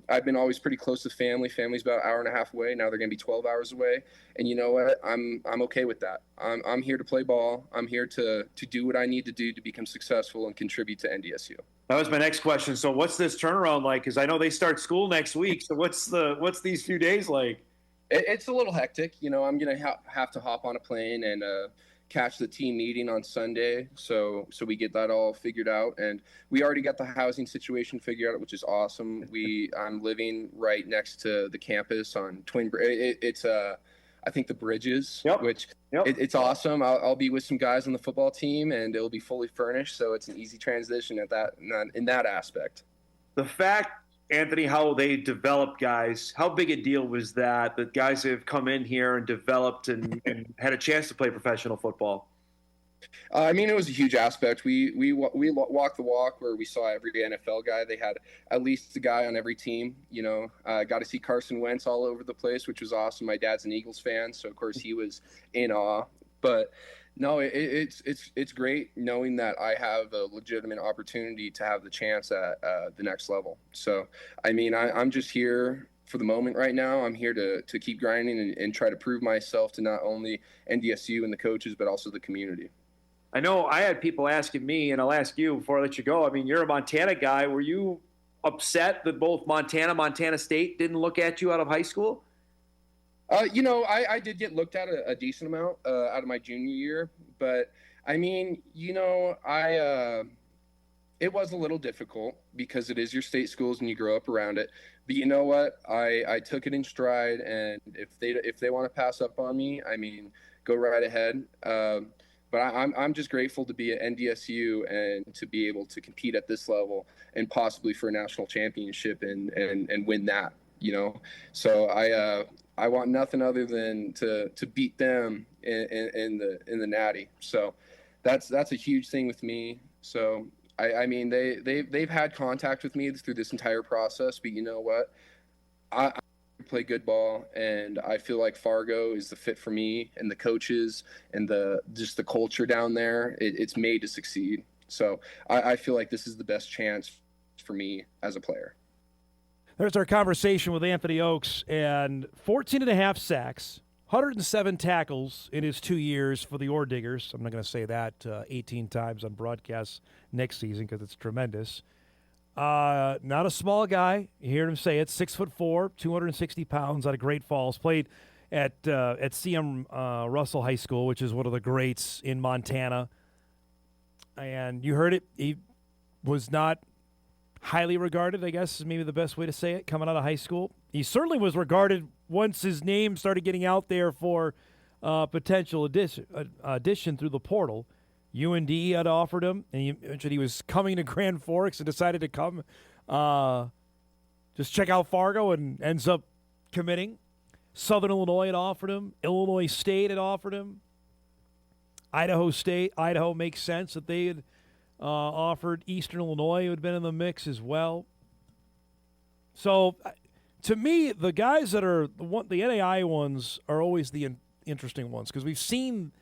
I've been always pretty close to family. Family's about an hour and a half away. Now they're going to be 12 hours away, and you know what? I'm okay with that. I'm here to play ball. I'm here to do what I need to do to become successful and contribute to NDSU. That was my next question. So what's this turnaround like? Because I know they start school next week. So what's these few days like? It's a little hectic. I'm going to have to hop on a plane and catch the team meeting on Sunday. So we get that all figured out. And we already got the housing situation figured out, which is awesome. I'm living right next to the campus on it's I think the Bridges, which it's awesome. I'll be with some guys on the football team, and it'll be fully furnished. So it's an easy transition in that aspect. The fact, Anthony, how they developed guys, how big a deal was that guys have come in here and developed and had a chance to play professional football? It was a huge aspect. We walked the walk where we saw every NFL guy. They had at least a guy on every team. Got to see Carson Wentz all over the place, which was awesome. My dad's an Eagles fan, so of course he was in awe. But no, it's great knowing that I have a legitimate opportunity to have the chance at the next level. So, I'm just here for the moment right now. I'm here to keep grinding and try to prove myself to not only NDSU and the coaches, but also the community. I know I had people asking me, and I'll ask you before I let you go. You're a Montana guy. Were you upset that both Montana State didn't look at you out of high school? I did get looked at a decent amount out of my junior year, but it was a little difficult because it is your state schools and you grow up around it. But you know what? I took it in stride, and if they want to pass up on me, go right ahead. But I'm just grateful to be at NDSU and to be able to compete at this level and possibly for a national championship and win that. So I want nothing other than to beat them in the Natty. So that's a huge thing with me. So they've had contact with me through this entire process, but you know what? I play good ball, and I feel like Fargo is the fit for me and the coaches and just the culture down there. It's made to succeed. So I feel like this is the best chance for me as a player. There's our conversation with Anthony Okes, and 14.5 sacks, 107 tackles in his 2 years for the Ore Diggers. I'm not going to say that 18 times on broadcast next season because it's tremendous. Not a small guy. You heard him say it. 6'4", 260 pounds out of Great Falls. Played at C.M. Russell High School, which is one of the greats in Montana. And you heard it. He was not highly regarded, I guess is maybe the best way to say it, coming out of high school. He certainly was regarded once his name started getting out there for potential addition through the portal. UND had offered him, and he mentioned he was coming to Grand Forks and decided to come just check out Fargo and ends up committing. Southern Illinois had offered him. Illinois State had offered him. Idaho makes sense that they had offered. Eastern Illinois had been in the mix as well. So, to me, the guys that are the NAI ones are always the interesting ones because we've seen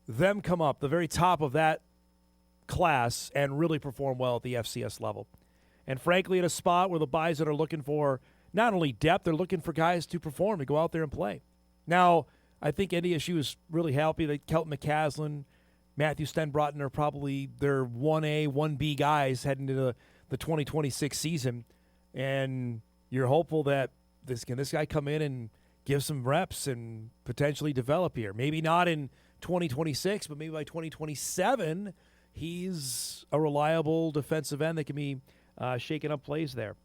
them come up the very top of that class and really perform well at the FCS level. And frankly, at a spot where the Bison are looking for not only depth, they're looking for guys to perform, to go out there and play. Now, I think NDSU is really happy that Kelton McCaslin, Matthew Stenbrotten are probably their 1A, 1B guys heading into the 2026 season. And you're hopeful that this guy come in and give some reps and potentially develop here. Maybe not in 2026, but maybe by 2027, he's a reliable defensive end that can be shaking up plays there.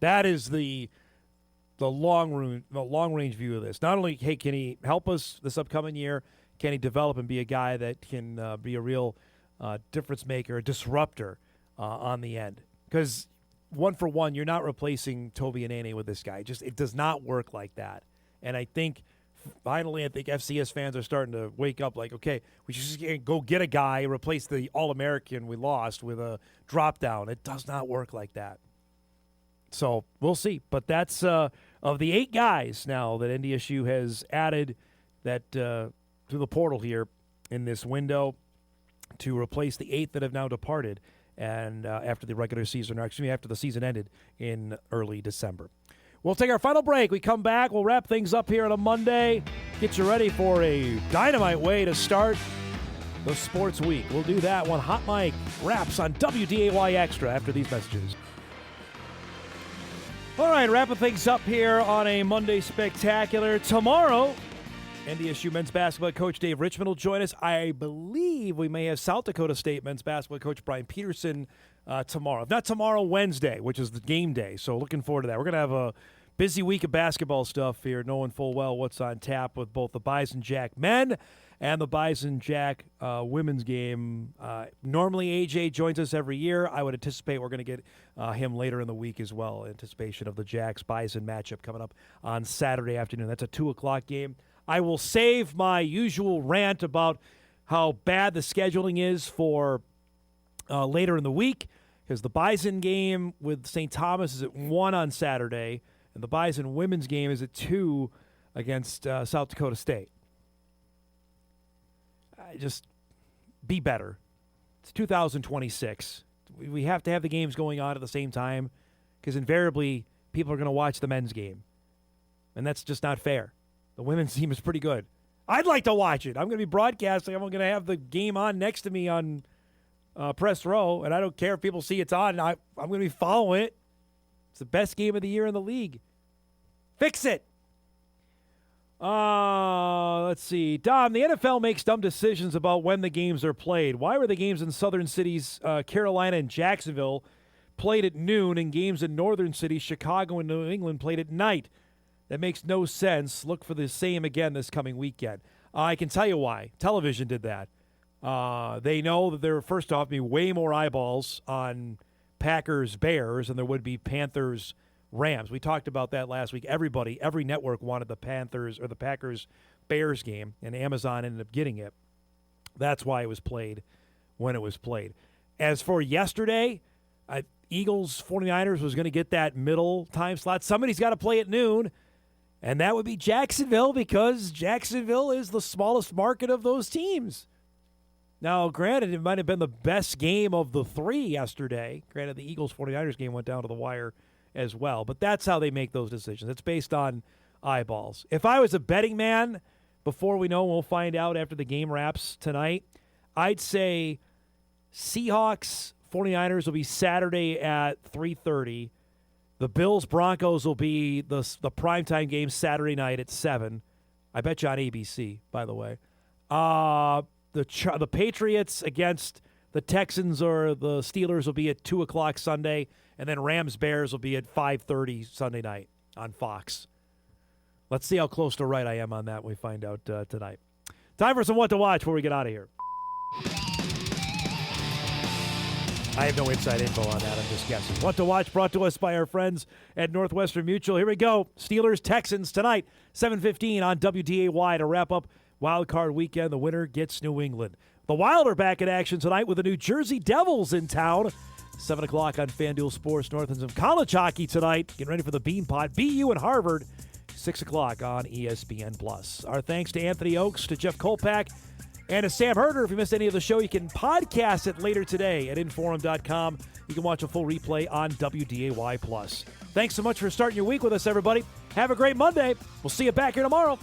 That is the long range view of this. Not only, hey, can he help us this upcoming year? Can he develop and be a guy that can be a real difference maker, a disruptor on the end? Because one for one, you're not replacing Toby and Ane with this guy. It does not work like that. And I think finally, FCS fans are starting to wake up like, okay, we should just go get a guy, replace the All-American we lost with a drop down. It does not work like that. So we'll see. But that's of the 8 guys now that NDSU has added that to the portal here in this window to replace the 8 that have now departed and after the regular season, or actually after the season ended in early December. We'll take our final break. We come back. We'll wrap things up here on a Monday. Get you ready for a dynamite way to start the sports week. We'll do that when Hot Mike wraps on WDAY Extra after these messages. All right, wrapping things up here on a Monday Spectacular. Tomorrow, NDSU men's basketball coach Dave Richmond will join us. I believe we may have South Dakota State men's basketball coach Brian Peterson tomorrow. If not tomorrow, Wednesday, which is the game day. So looking forward to that. We're going to have a busy week of basketball stuff here, knowing full well what's on tap with both the Bison Jack men and the Bison Jack women's game. Normally, AJ joins us every year. I would anticipate we're going to get him later in the week as well, in anticipation of the Jacks-Bison matchup coming up on Saturday afternoon. That's a 2 o'clock game. I will save my usual rant about how bad the scheduling is for later in the week, because the Bison game with St. Thomas is at 1 on Saturday, and the Bison women's game is at 2 against South Dakota State. Just be better. It's 2026. We have to have the games going on at the same time, because invariably people are going to watch the men's game, and that's just not fair. The women's team is pretty good. I'd like to watch it. I'm going to be broadcasting. I'm going to have the game on next to me on press row, and I don't care if people see it's on. I'm going to be following it. It's the best game of the year in the league. Fix it. Let's see. Dom, the NFL makes dumb decisions about when the games are played. Why were the games in southern cities, Carolina and Jacksonville, played at noon, and games in northern cities, Chicago and New England, played at night? That makes no sense. Look for the same again this coming weekend. I can tell you why. Television did that. They know that there, first off, be way more eyeballs on Packers-Bears than there would be Panthers-Rams. We talked about that last week. Every network wanted the Panthers or the Packers-Bears game, and Amazon ended up getting it. That's why it was played when it was played. As for yesterday, Eagles 49ers was going to get that middle time slot. Somebody's got to play at noon. And that would be Jacksonville, because Jacksonville is the smallest market of those teams. Now, granted, it might have been the best game of the 3 yesterday. Granted, the Eagles 49ers game went down to the wire as well. But that's how they make those decisions. It's based on eyeballs. If I was a betting man, before we know, we'll find out after the game wraps tonight, I'd say Seahawks 49ers will be Saturday at 3:30. The Bills-Broncos will be the primetime game Saturday night at 7. I bet you on ABC, by the way. The Patriots against the Texans or the Steelers will be at 2 o'clock Sunday, and then Rams-Bears will be at 5:30 Sunday night on Fox. Let's see how close to right I am on that when we find out tonight. Time for some What to Watch before we get out of here. I have no inside info on that. I'm just guessing. What to Watch brought to us by our friends at Northwestern Mutual. Here we go. Steelers-Texans tonight, 7:15 on WDAY to wrap up Wild Card Weekend. The winner gets New England. The Wild are back in action tonight with the New Jersey Devils in town. 7 o'clock on FanDuel Sports North, and some college hockey tonight. Getting ready for the Beanpot. BU and Harvard, 6 o'clock on ESPN+. Our thanks to Anthony Okes, to Jeff Kolpack, and to Sam Herder. If you missed any of the show, you can podcast it later today at Inforum.com. You can watch a full replay on WDAY+. Thanks so much for starting your week with us, everybody. Have a great Monday. We'll see you back here tomorrow.